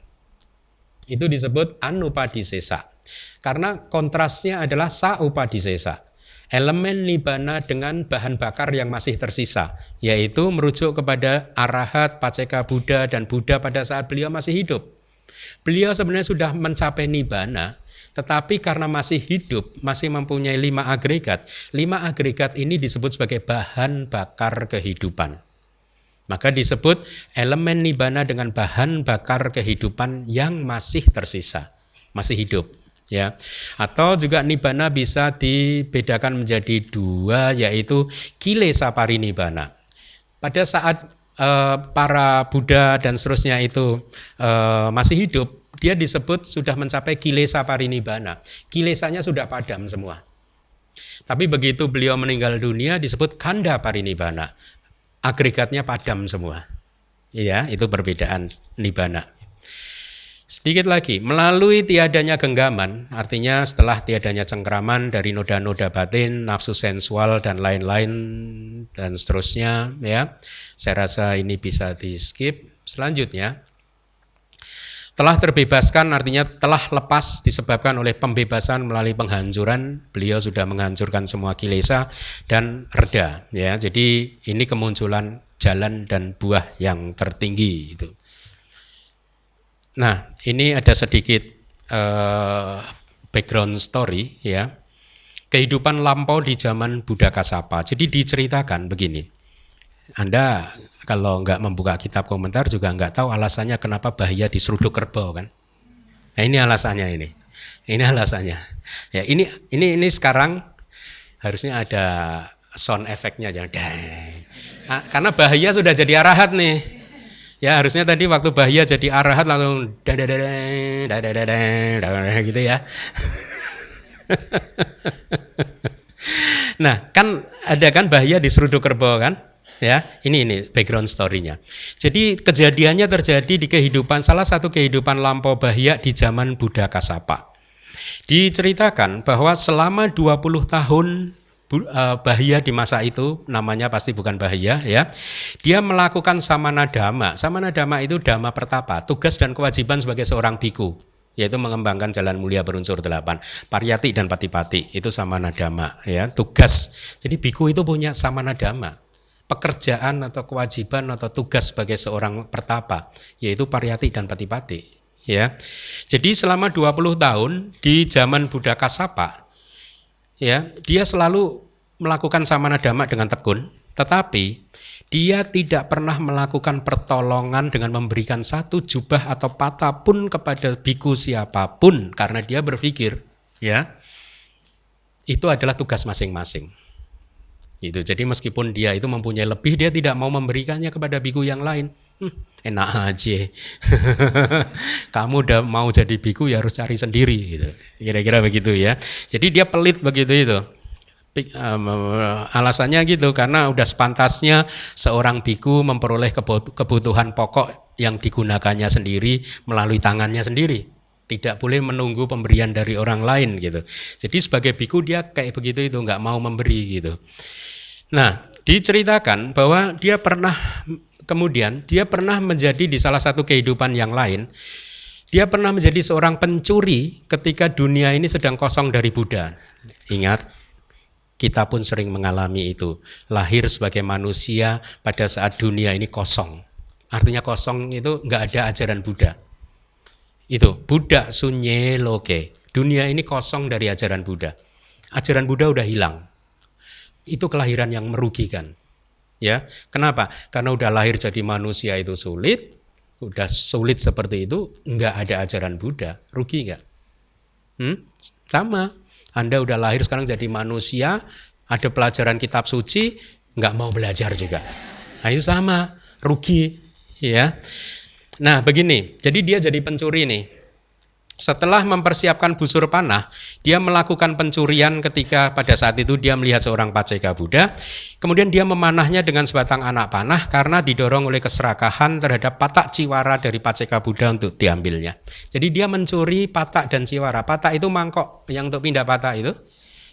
itu disebut anupadisesa. Karena kontrasnya adalah saupadisesa. Elemen nibbana dengan bahan bakar yang masih tersisa, yaitu merujuk kepada arahat, paceka Buddha, dan Buddha pada saat beliau masih hidup. Beliau sebenarnya sudah mencapai nibbana, tetapi karena masih hidup, masih mempunyai 5 agregat. 5 agregat ini disebut sebagai bahan bakar kehidupan. Maka disebut elemen nibbana dengan bahan bakar kehidupan yang masih tersisa, masih hidup. Ya, atau juga nibbana bisa dibedakan menjadi dua, yaitu kilesa parinibbana. Pada saat para Buddha dan seterusnya itu masih hidup, dia disebut sudah mencapai kilesa parinibbana. Kilesanya sudah padam semua. Tapi begitu beliau meninggal dunia disebut kanda parinibbana. Agregatnya padam semua. Iya, itu perbedaan nibbana. Sedikit lagi, melalui tiadanya genggaman, artinya setelah tiadanya cengkraman dari noda-noda batin, nafsu sensual, dan lain-lain, dan seterusnya, ya. Saya rasa ini bisa di-skip. Selanjutnya, telah terbebaskan artinya telah lepas disebabkan oleh pembebasan melalui penghancuran. Beliau sudah menghancurkan semua kilesa dan reda, ya. Jadi ini kemunculan jalan dan buah yang tertinggi itu. Nah, ini ada sedikit background story, ya. Kehidupan lampau di zaman Buddha Kassapa. Jadi diceritakan begini. Anda kalau nggak membuka kitab komentar juga nggak tahu alasannya kenapa bahaya diseruduk kerbau kan? Nah, ini alasannya ini. Ini alasannya. Ya, ini sekarang harusnya ada sound efeknya jangan. Nah, karena bahaya sudah jadi arahat nih. Ya, harusnya tadi waktu bahaya jadi arahat langsung gitu ya. Nah, kan ada kan bahaya diseruduk kerbau kan? Ya, ini background story-nya. Jadi kejadiannya terjadi di kehidupan salah satu kehidupan lampau bahaya di zaman Buddha Kassapa. Diceritakan bahwa selama 20 tahun bahaya di masa itu, namanya pasti bukan bahaya, ya. Dia melakukan samana dhamma. Samana dhamma itu dhamma pertapa, tugas dan kewajiban sebagai seorang biku, yaitu mengembangkan jalan mulia berunsur 8, pariyati dan patipati, itu samana dhamma, ya, tugas. Jadi biku itu punya samana dhamma, pekerjaan atau kewajiban atau tugas sebagai seorang pertapa, yaitu pariyati dan patipati, ya. Jadi selama 20 tahun di zaman Buddha Kassapa, ya, dia selalu melakukan samana dhamma dengan tekun, tetapi dia tidak pernah melakukan pertolongan dengan memberikan satu jubah atau patah pun kepada biku siapapun, karena dia berpikir, ya, itu adalah tugas masing-masing. Gitu. Jadi meskipun dia itu mempunyai lebih, dia tidak mau memberikannya kepada biku yang lain. Enak aja. Kamu udah mau jadi biku ya harus cari sendiri gitu. Kira-kira begitu ya. Jadi dia pelit begitu itu. Alasannya gitu karena udah sepantasnya seorang biku memperoleh kebutuhan pokok yang digunakannya sendiri melalui tangannya sendiri. Tidak boleh menunggu pemberian dari orang lain gitu. Jadi sebagai biku dia kayak begitu itu, nggak mau memberi gitu. Nah, Diceritakan bahwa dia pernah menjadi di salah satu kehidupan yang lain, dia pernah menjadi seorang pencuri ketika dunia ini sedang kosong dari Buddha. Ingat, kita pun sering mengalami itu. Lahir sebagai manusia pada saat dunia ini kosong. Artinya kosong itu nggak ada ajaran Buddha. Itu Buddha sunye loke. Dunia ini kosong dari ajaran Buddha. Ajaran Buddha udah hilang. Itu kelahiran yang merugikan. Ya, kenapa? Karena udah lahir jadi manusia itu sulit. Udah sulit seperti itu, nggak ada ajaran Buddha. Rugi nggak? Sama. Anda udah lahir sekarang jadi manusia, ada pelajaran kitab suci, nggak mau belajar juga. Nah itu sama, rugi, ya. Nah begini, jadi dia jadi pencuri nih. Setelah mempersiapkan busur panah, dia melakukan pencurian ketika pada saat itu dia melihat seorang paceka Buddha. Kemudian dia memanahnya dengan sebatang anak panah karena didorong oleh keserakahan terhadap patak ciwara dari paceka Buddha untuk diambilnya. Jadi dia mencuri patak dan ciwara. Patak itu mangkok yang untuk pindah patak itu.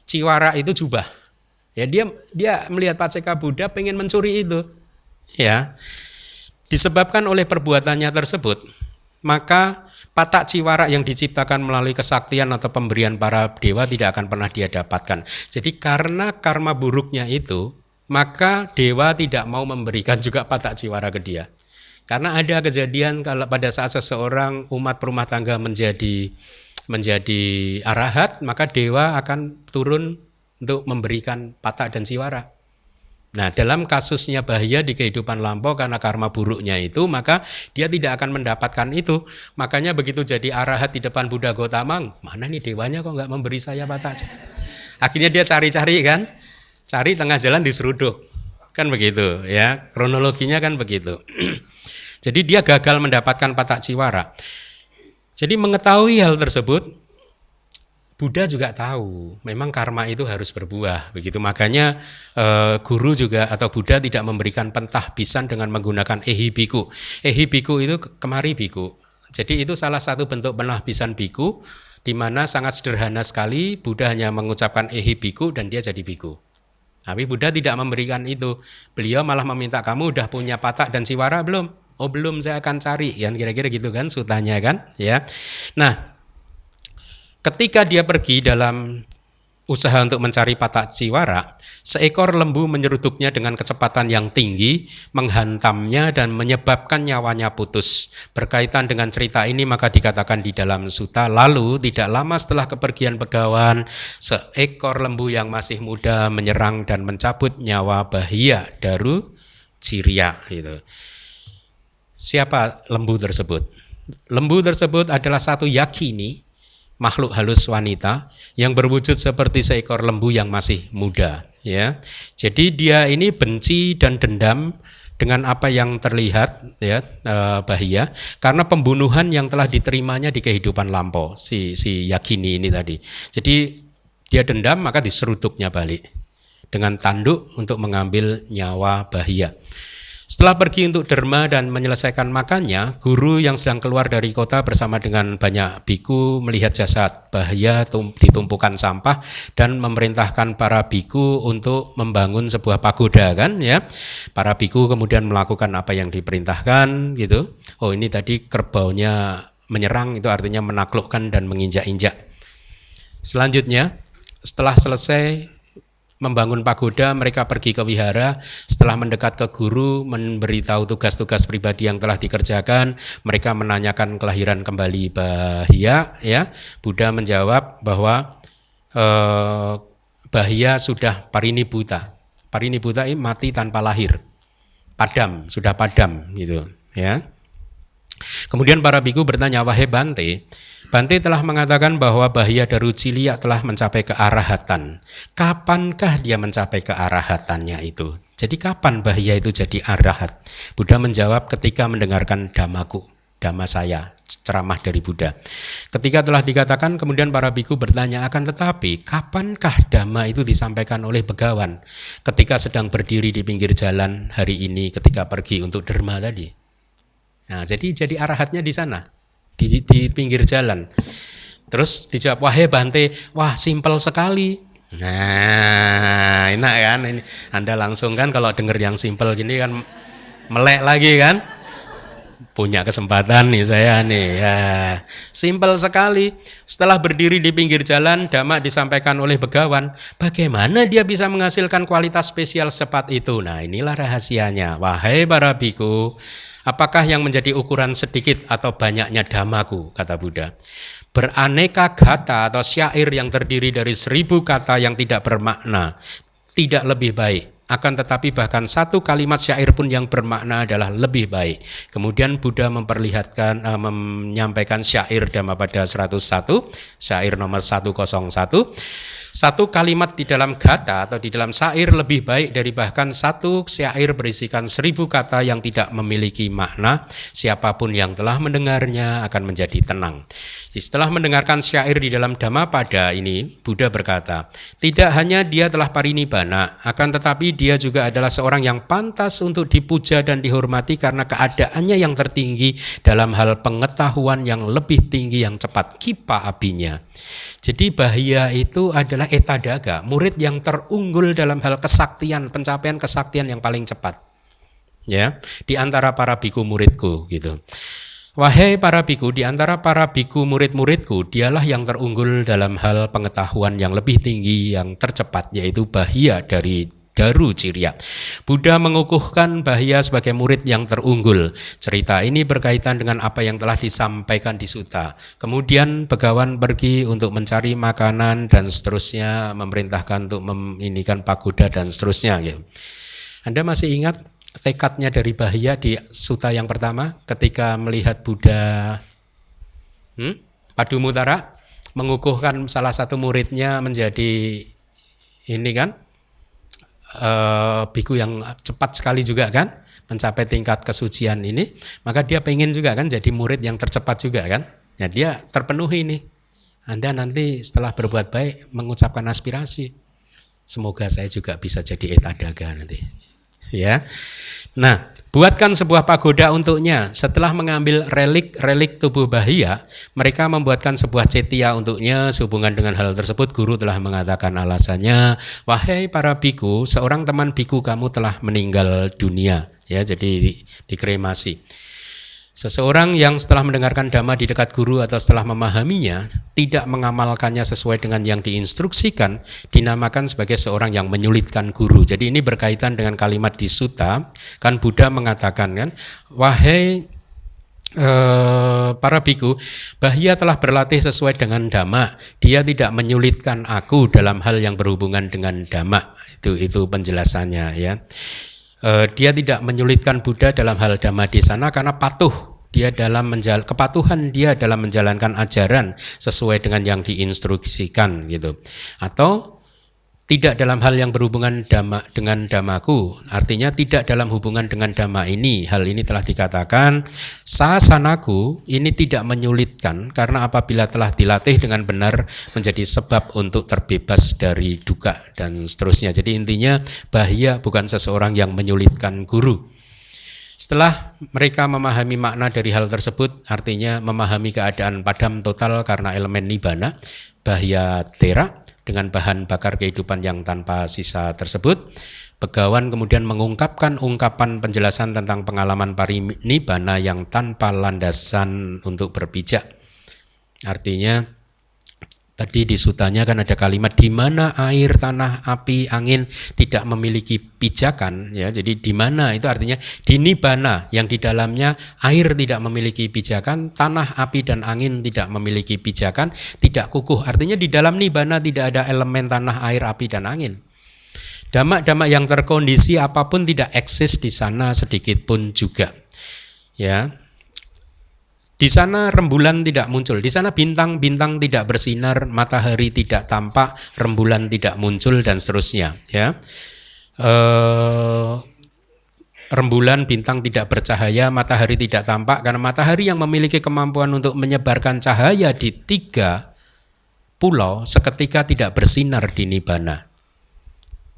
Ciwara itu jubah. Ya dia melihat paceka Buddha pengen mencuri itu. Ya. Disebabkan oleh perbuatannya tersebut, maka patak ciwara yang diciptakan melalui kesaktian atau pemberian para dewa tidak akan pernah dia dapatkan. Jadi karena karma buruknya itu, maka dewa tidak mau memberikan juga patak ciwara ke dia. Karena ada kejadian kalau pada saat seseorang umat rumah tangga menjadi arahat, maka dewa akan turun untuk memberikan patak dan ciwara. Nah, dalam kasusnya Bahya di kehidupan lampau karena karma buruknya itu, maka dia tidak akan mendapatkan itu. Makanya begitu jadi arahat di depan Buddha Gautama, mana nih dewanya kok nggak memberi saya patak? Akhirnya dia cari-cari kan, cari tengah jalan diseruduk, kan begitu ya, kronologinya kan begitu. Jadi dia gagal mendapatkan patak ciwara. Jadi mengetahui hal tersebut, Buddha juga tahu, memang karma itu harus berbuah, begitu. Makanya guru juga atau Buddha tidak memberikan pentahbisan dengan menggunakan ehibiku. Ehibiku itu kemari biku. Jadi itu salah satu bentuk penahbisan biku, di mana sangat sederhana sekali. Buddha hanya mengucapkan ehibiku dan dia jadi biku. Tapi Buddha tidak memberikan itu. Beliau malah meminta, kamu udah punya patak dan ciwara belum? Oh belum, saya akan cari. Kan kira-kira gitu kan sutanya kan, ya. Nah, ketika dia pergi dalam usaha untuk mencari patak ciwara, seekor lembu menyeruduknya dengan kecepatan yang tinggi, menghantamnya dan menyebabkan nyawanya putus. Berkaitan dengan cerita ini maka dikatakan di dalam sutta, lalu tidak lama setelah kepergian Begawan, seekor lembu yang masih muda menyerang dan mencabut nyawa Bahya Daru Cirya. Gitu. Siapa lembu tersebut? Lembu tersebut adalah satu yakini, makhluk halus wanita yang berwujud seperti seekor lembu yang masih muda, ya. Jadi dia ini benci dan dendam dengan apa yang terlihat, ya, Bahya, karena pembunuhan yang telah diterimanya di kehidupan lampau si yakini ini tadi. Jadi dia dendam, maka diseruduknya balik dengan tanduk untuk mengambil nyawa Bahya. Setelah pergi untuk derma dan menyelesaikan makannya, guru yang sedang keluar dari kota bersama dengan banyak biku melihat jasad Bahya di tumpukan sampah dan memerintahkan para biku untuk membangun sebuah pagoda, kan ya. Para biku kemudian melakukan apa yang diperintahkan gitu. Oh, ini tadi kerbaunya menyerang, itu artinya menaklukkan dan menginjak-injak. Selanjutnya, setelah selesai membangun pagoda, mereka pergi ke wihara. Setelah mendekat ke guru, memberitahu tugas-tugas pribadi yang telah dikerjakan, mereka menanyakan kelahiran kembali Bahya. Ya, Buddha menjawab bahwa Bahya sudah parinibbutta. Parinibbutta ini mati tanpa lahir, padam, sudah padam, gitu. Ya. Kemudian para biku bertanya, wahai Bante, Bante telah mengatakan bahwa Bahya Daru Cirya telah mencapai kearahatan. Kapankah dia mencapai kearahatannya itu? Jadi kapan Bahya itu jadi arahat? Buddha menjawab ketika mendengarkan dhammaku, dhamma saya, ceramah dari Buddha. Ketika telah dikatakan, kemudian para biku bertanya, akan tetapi kapankah dhamma itu disampaikan oleh Begawan ketika sedang berdiri di pinggir jalan hari ini ketika pergi untuk derma tadi? Nah, jadi arahatnya di sana. Di pinggir jalan. Terus dijawab, wahai Bante, wah simpel sekali. Nah, enak kan ini. Anda langsung kan kalau denger yang simple gini kan melek lagi kan? Punya kesempatan nih saya nih ya, simpel sekali. Setelah berdiri di pinggir jalan, Dhamma disampaikan oleh begawan. Bagaimana dia bisa menghasilkan kualitas spesial sepat itu? Nah, inilah rahasianya. Wahai para biku, apakah yang menjadi ukuran sedikit atau banyaknya Dhammaku, kata Buddha? Beraneka kata atau syair yang terdiri dari 1000 kata yang tidak bermakna tidak lebih baik. Akan tetapi bahkan satu kalimat syair pun yang bermakna adalah lebih baik. Kemudian Buddha menyampaikan syair Dhammapada 101, syair nomor 101. Satu kalimat di dalam gata atau di dalam syair lebih baik dari bahkan satu syair berisikan 1000 kata yang tidak memiliki makna. Siapapun yang telah mendengarnya akan menjadi tenang. Setelah mendengarkan syair di dalam Dhammapada ini, Buddha berkata, tidak hanya dia telah parinibbana, akan tetapi dia juga adalah seorang yang pantas untuk dipuja dan dihormati karena keadaannya yang tertinggi dalam hal pengetahuan yang lebih tinggi yang cepat, kipa abinya. Jadi Bahia itu adalah etadaga, murid yang terunggul dalam hal kesaktian, pencapaian kesaktian yang paling cepat. Ya, di antara para biku muridku gitu. Wahai para biku, di antara para biku murid-muridku, dialah yang terunggul dalam hal pengetahuan yang lebih tinggi, yang tercepat, yaitu Bahia dari Daru Cirya. Buddha mengukuhkan Bahia sebagai murid yang terunggul. Cerita ini berkaitan dengan apa yang telah disampaikan di Sutta. Kemudian begawan pergi untuk mencari makanan dan seterusnya, memerintahkan untuk meminikan pagoda dan seterusnya. Gitu. Anda masih ingat tekadnya dari Bahia di Sutta yang pertama ketika melihat Buddha Padumuttara mengukuhkan salah satu muridnya menjadi ini kan? Biku yang cepat sekali juga kan mencapai tingkat kesucian ini, maka dia pengen juga kan jadi murid yang tercepat juga kan ya, dia terpenuhi nih. Anda nanti setelah berbuat baik mengucapkan aspirasi, semoga saya juga bisa jadi etadaga nanti ya. Nah, buatkan sebuah pagoda untuknya. Setelah mengambil relik tubuh Bahia, mereka membuatkan sebuah cetia untuknya. Sehubungan dengan hal tersebut, guru telah mengatakan alasannya, wahai para biku, seorang teman biku kamu telah meninggal dunia. Ya, jadi dikremasi. Seseorang yang setelah mendengarkan Dhamma di dekat guru atau setelah memahaminya, tidak mengamalkannya sesuai dengan yang diinstruksikan, dinamakan sebagai seorang yang menyulitkan guru. Jadi ini berkaitan dengan kalimat di Sutta, kan Buddha mengatakan kan, wahai para biku, Bahia telah berlatih sesuai dengan Dhamma. Dia tidak menyulitkan aku dalam hal yang berhubungan dengan Dhamma. Itu penjelasannya ya. Dia tidak menyulitkan Buddha dalam hal Dhamma di sana karena patuh dia dalam kepatuhan dia dalam menjalankan ajaran sesuai dengan yang diinstruksikan gitu. Atau tidak dalam hal yang berhubungan dengan Dhammaku, artinya tidak dalam hubungan dengan Dhamma ini. Hal ini telah dikatakan sasanaku ini tidak menyulitkan karena apabila telah dilatih dengan benar menjadi sebab untuk terbebas dari duka dan seterusnya. Jadi intinya Bahia bukan seseorang yang menyulitkan guru. Setelah mereka memahami makna dari hal tersebut, artinya memahami keadaan padam total karena elemen nibbana, Bahia tera dengan bahan bakar kehidupan yang tanpa sisa tersebut, begawan kemudian mengungkapkan ungkapan penjelasan tentang pengalaman parinibbana yang tanpa landasan untuk berpijak. Artinya tadi di sutanya kan ada kalimat di mana air, tanah, api, angin tidak memiliki pijakan ya. Jadi di mana itu artinya di nibbana yang di dalamnya air tidak memiliki pijakan, tanah, api dan angin tidak memiliki pijakan, tidak kukuh. Artinya di dalam nibbana tidak ada elemen tanah, air, api dan angin. Dhamma-dhamma yang terkondisi apapun tidak eksis di sana sedikit pun juga. Ya. Di sana rembulan tidak muncul, di sana bintang-bintang tidak bersinar, matahari tidak tampak, rembulan tidak muncul dan seterusnya. Ya, rembulan, bintang tidak bercahaya, matahari tidak tampak karena matahari yang memiliki kemampuan untuk menyebarkan cahaya di 3 pulau seketika tidak bersinar di nibbana.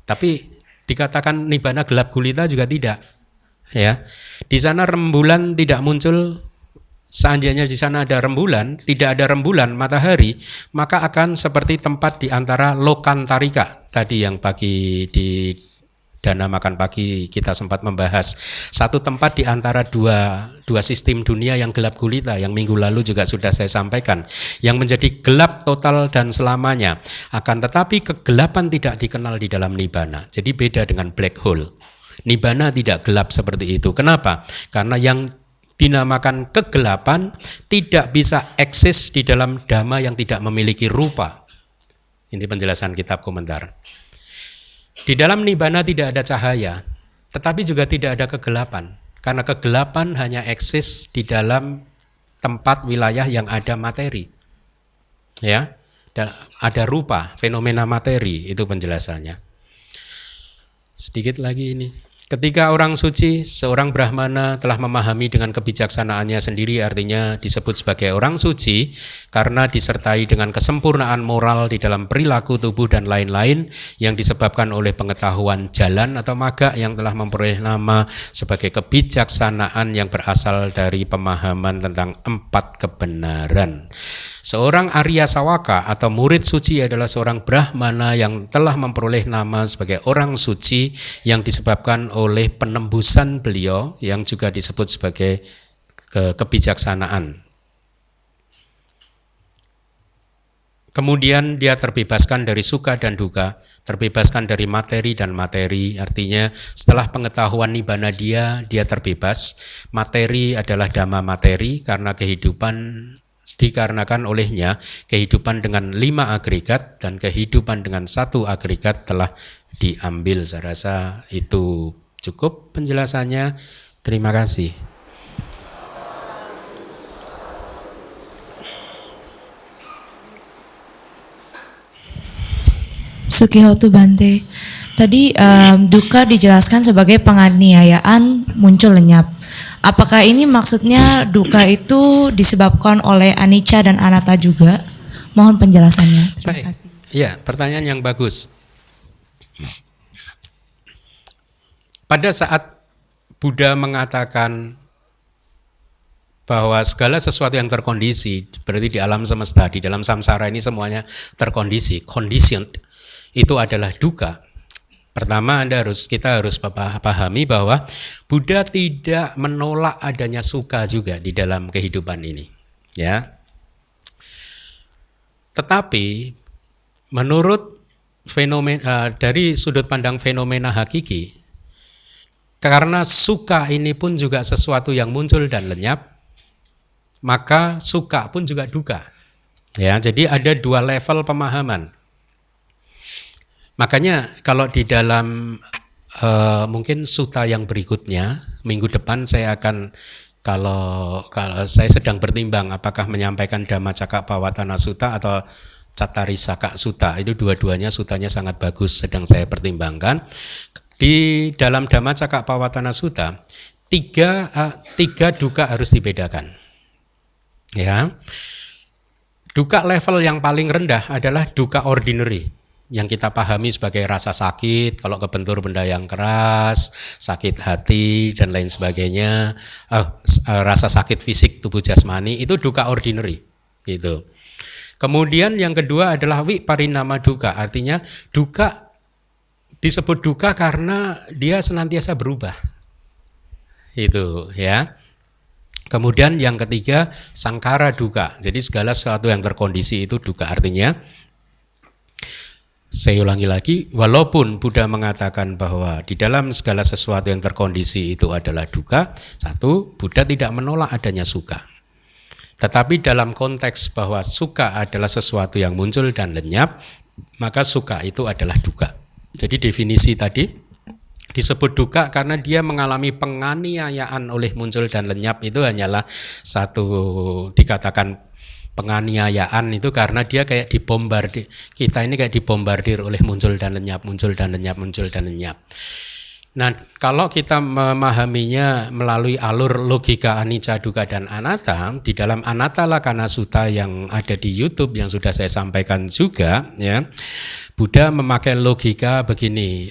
Tapi dikatakan nibbana gelap gulita juga tidak. Ya, di sana rembulan tidak muncul Seandainya di sana ada rembulan, tidak ada rembulan matahari, maka akan seperti tempat di antara Lokantarika tadi yang pagi di Dana Makan Pagi kita sempat membahas. Satu tempat di antara dua sistem dunia yang gelap gulita yang minggu lalu juga sudah saya sampaikan, yang menjadi gelap total dan selamanya. Akan tetapi kegelapan tidak dikenal di dalam Nibbana. Jadi beda dengan black hole. Nibbana tidak gelap seperti itu. Kenapa? Karena yang dinamakan kegelapan tidak bisa eksis di dalam dhamma yang tidak memiliki rupa. Ini penjelasan kitab komentar. Di dalam Nibbana tidak ada cahaya, tetapi juga tidak ada kegelapan. Karena kegelapan hanya eksis di dalam tempat wilayah yang ada materi. Ya, dan ada rupa, fenomena materi, itu penjelasannya. Sedikit lagi ini. Ketika orang suci, seorang Brahmana telah memahami dengan kebijaksanaannya sendiri, artinya disebut sebagai orang suci karena disertai dengan kesempurnaan moral di dalam perilaku tubuh dan lain-lain yang disebabkan oleh pengetahuan jalan atau magga yang telah memperoleh nama sebagai kebijaksanaan yang berasal dari pemahaman tentang 4 kebenaran. Seorang Arya Sawaka atau murid suci adalah seorang Brahmana yang telah memperoleh nama sebagai orang suci yang disebabkan oleh penembusan beliau yang juga disebut sebagai kebijaksanaan. Kemudian dia terbebaskan dari suka dan duka, terbebaskan dari materi dan materi, artinya setelah pengetahuan Nibbana dia terbebas. Materi adalah dhamma materi karena kehidupan dikarenakan olehnya kehidupan dengan 5 agregat dan kehidupan dengan 1 agregat telah diambil. Saya rasa itu cukup penjelasannya. Terima kasih. Sukihotu Bante. Tadi duka dijelaskan sebagai penganiayaan muncul lenyap. Apakah ini maksudnya duka itu disebabkan oleh anicca dan anatta juga? Mohon penjelasannya. Terima kasih. Ya, pertanyaan yang bagus. Pada saat Buddha mengatakan bahwa segala sesuatu yang terkondisi, berarti di alam semesta, di dalam samsara ini semuanya terkondisi, conditioned, itu adalah duka. Pertama kita harus pahami bahwa Buddha tidak menolak adanya suka juga di dalam kehidupan ini, ya. Tetapi menurut fenomena dari sudut pandang fenomena hakiki, karena suka ini pun juga sesuatu yang muncul dan lenyap, maka suka pun juga duka. Ya, jadi ada 2 level pemahaman. Makanya kalau di dalam mungkin sutta yang berikutnya minggu depan saya akan kalau saya sedang bertimbang apakah menyampaikan Dhammacakkappavattana Sutta atau Cattarisaka Sutta, itu dua-duanya sutanya sangat bagus, sedang saya pertimbangkan. Di dalam Dhammacakkappavattana Sutta 3 duka harus dibedakan. Ya. Duka level yang paling rendah adalah duka ordinary, yang kita pahami sebagai rasa sakit, kalau kebentur benda yang keras, sakit hati dan lain sebagainya, rasa sakit fisik tubuh jasmani, itu duka ordinary, gitu. Kemudian yang kedua adalah viparinama duka, artinya duka disebut duka karena dia senantiasa berubah, itu ya. Kemudian yang ketiga sangkara duka, jadi segala sesuatu yang terkondisi itu duka, artinya saya ulangi lagi, walaupun Buddha mengatakan bahwa di dalam segala sesuatu yang terkondisi itu adalah duka, satu, Buddha tidak menolak adanya suka. Tetapi dalam konteks bahwa suka adalah sesuatu yang muncul dan lenyap, maka suka itu adalah duka. Jadi definisi tadi disebut duka karena dia mengalami penganiayaan oleh muncul dan lenyap, itu hanyalah satu dikatakan penganiayaan itu karena dia kayak dibombardir, kita ini kayak dibombardir oleh muncul dan lenyap, muncul dan lenyap, muncul dan lenyap. Nah, kalau kita memahaminya melalui alur logika anicca, dukkha dan anatta, di dalam Anatta Lakkhana Sutta yang ada di YouTube yang sudah saya sampaikan juga, ya, Buddha memakai logika begini.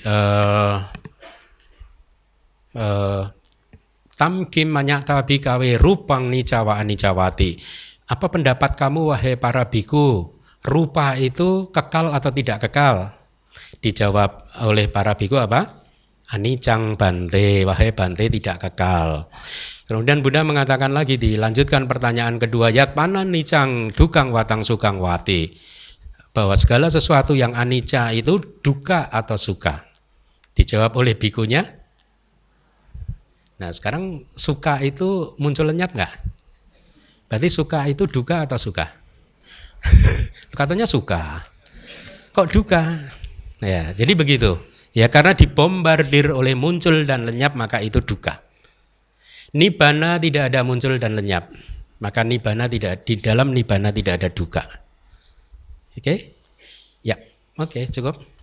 Tamkim manyata bikawe rupang nicawa anicawati. Apa pendapat kamu wahai para biku? Rupa itu kekal atau tidak kekal? Dijawab oleh para biku apa? Anicang bante, wahai bante tidak kekal. Kemudian Buddha mengatakan lagi, dilanjutkan pertanyaan kedua, yat mana nicang dukang watang sukang wati. Bahwa segala sesuatu yang anicca itu duka atau suka. Dijawab oleh bikunya. Nah sekarang suka itu muncul lenyap nggak? Berarti suka itu duka atau suka? Katanya suka. Kok duka? Ya, jadi begitu. Ya karena dibombardir oleh muncul dan lenyap maka itu duka. Nibbana tidak ada muncul dan lenyap. Maka nibbana tidak, di dalam nibbana tidak ada duka. Oke? Ya, oke, cukup.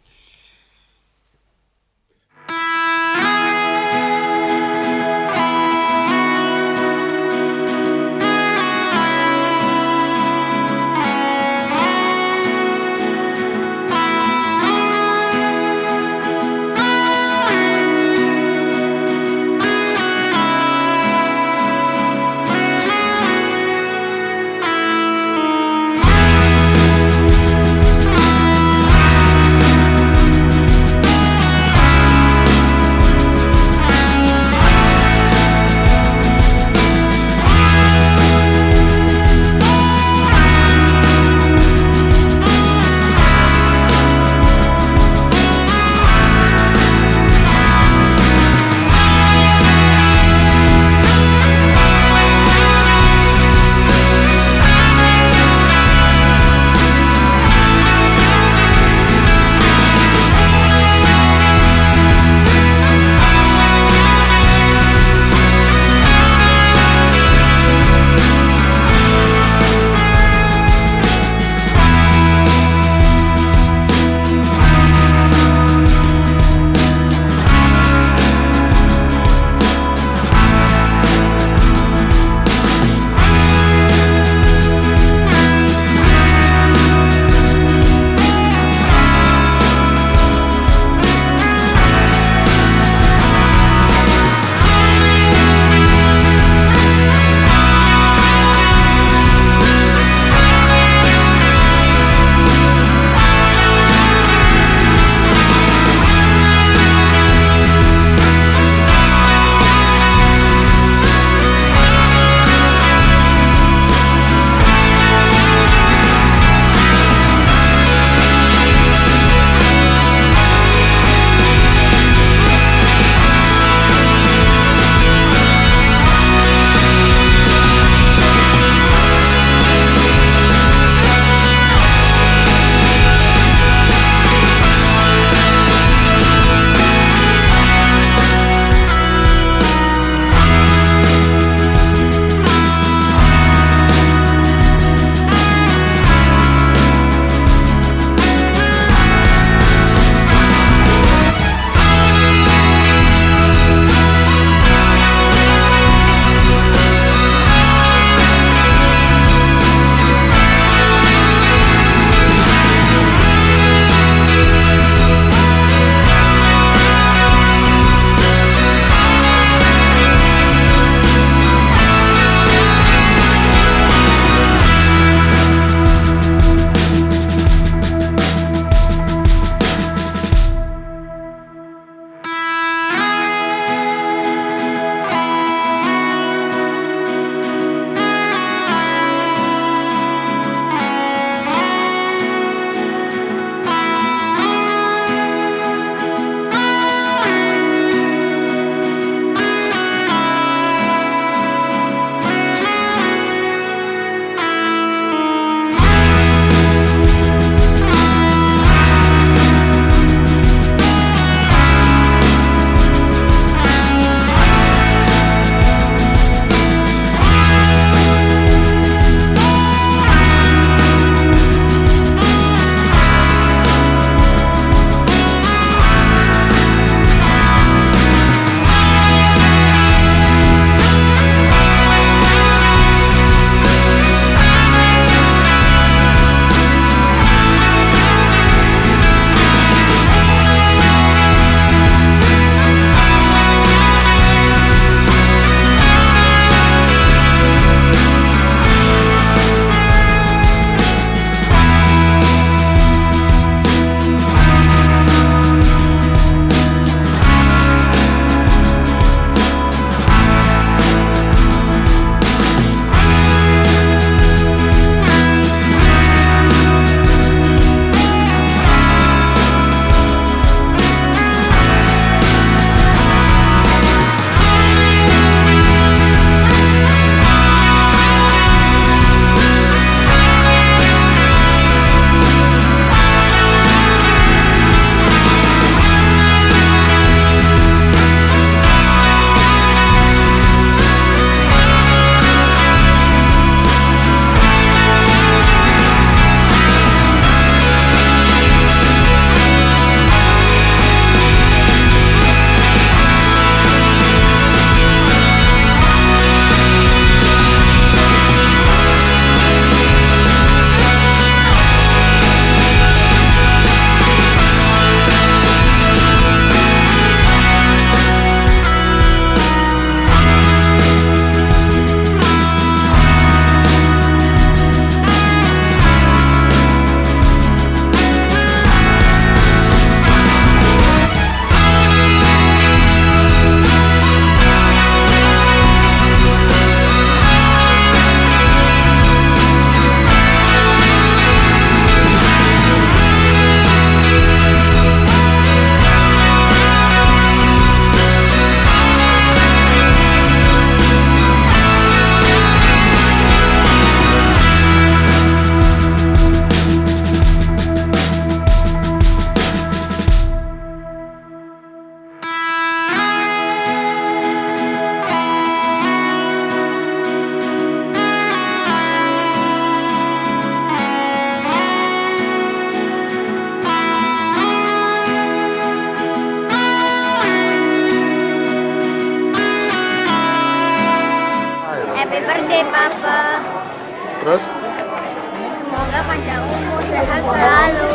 Terus? Semoga panjang umur, sehat selalu.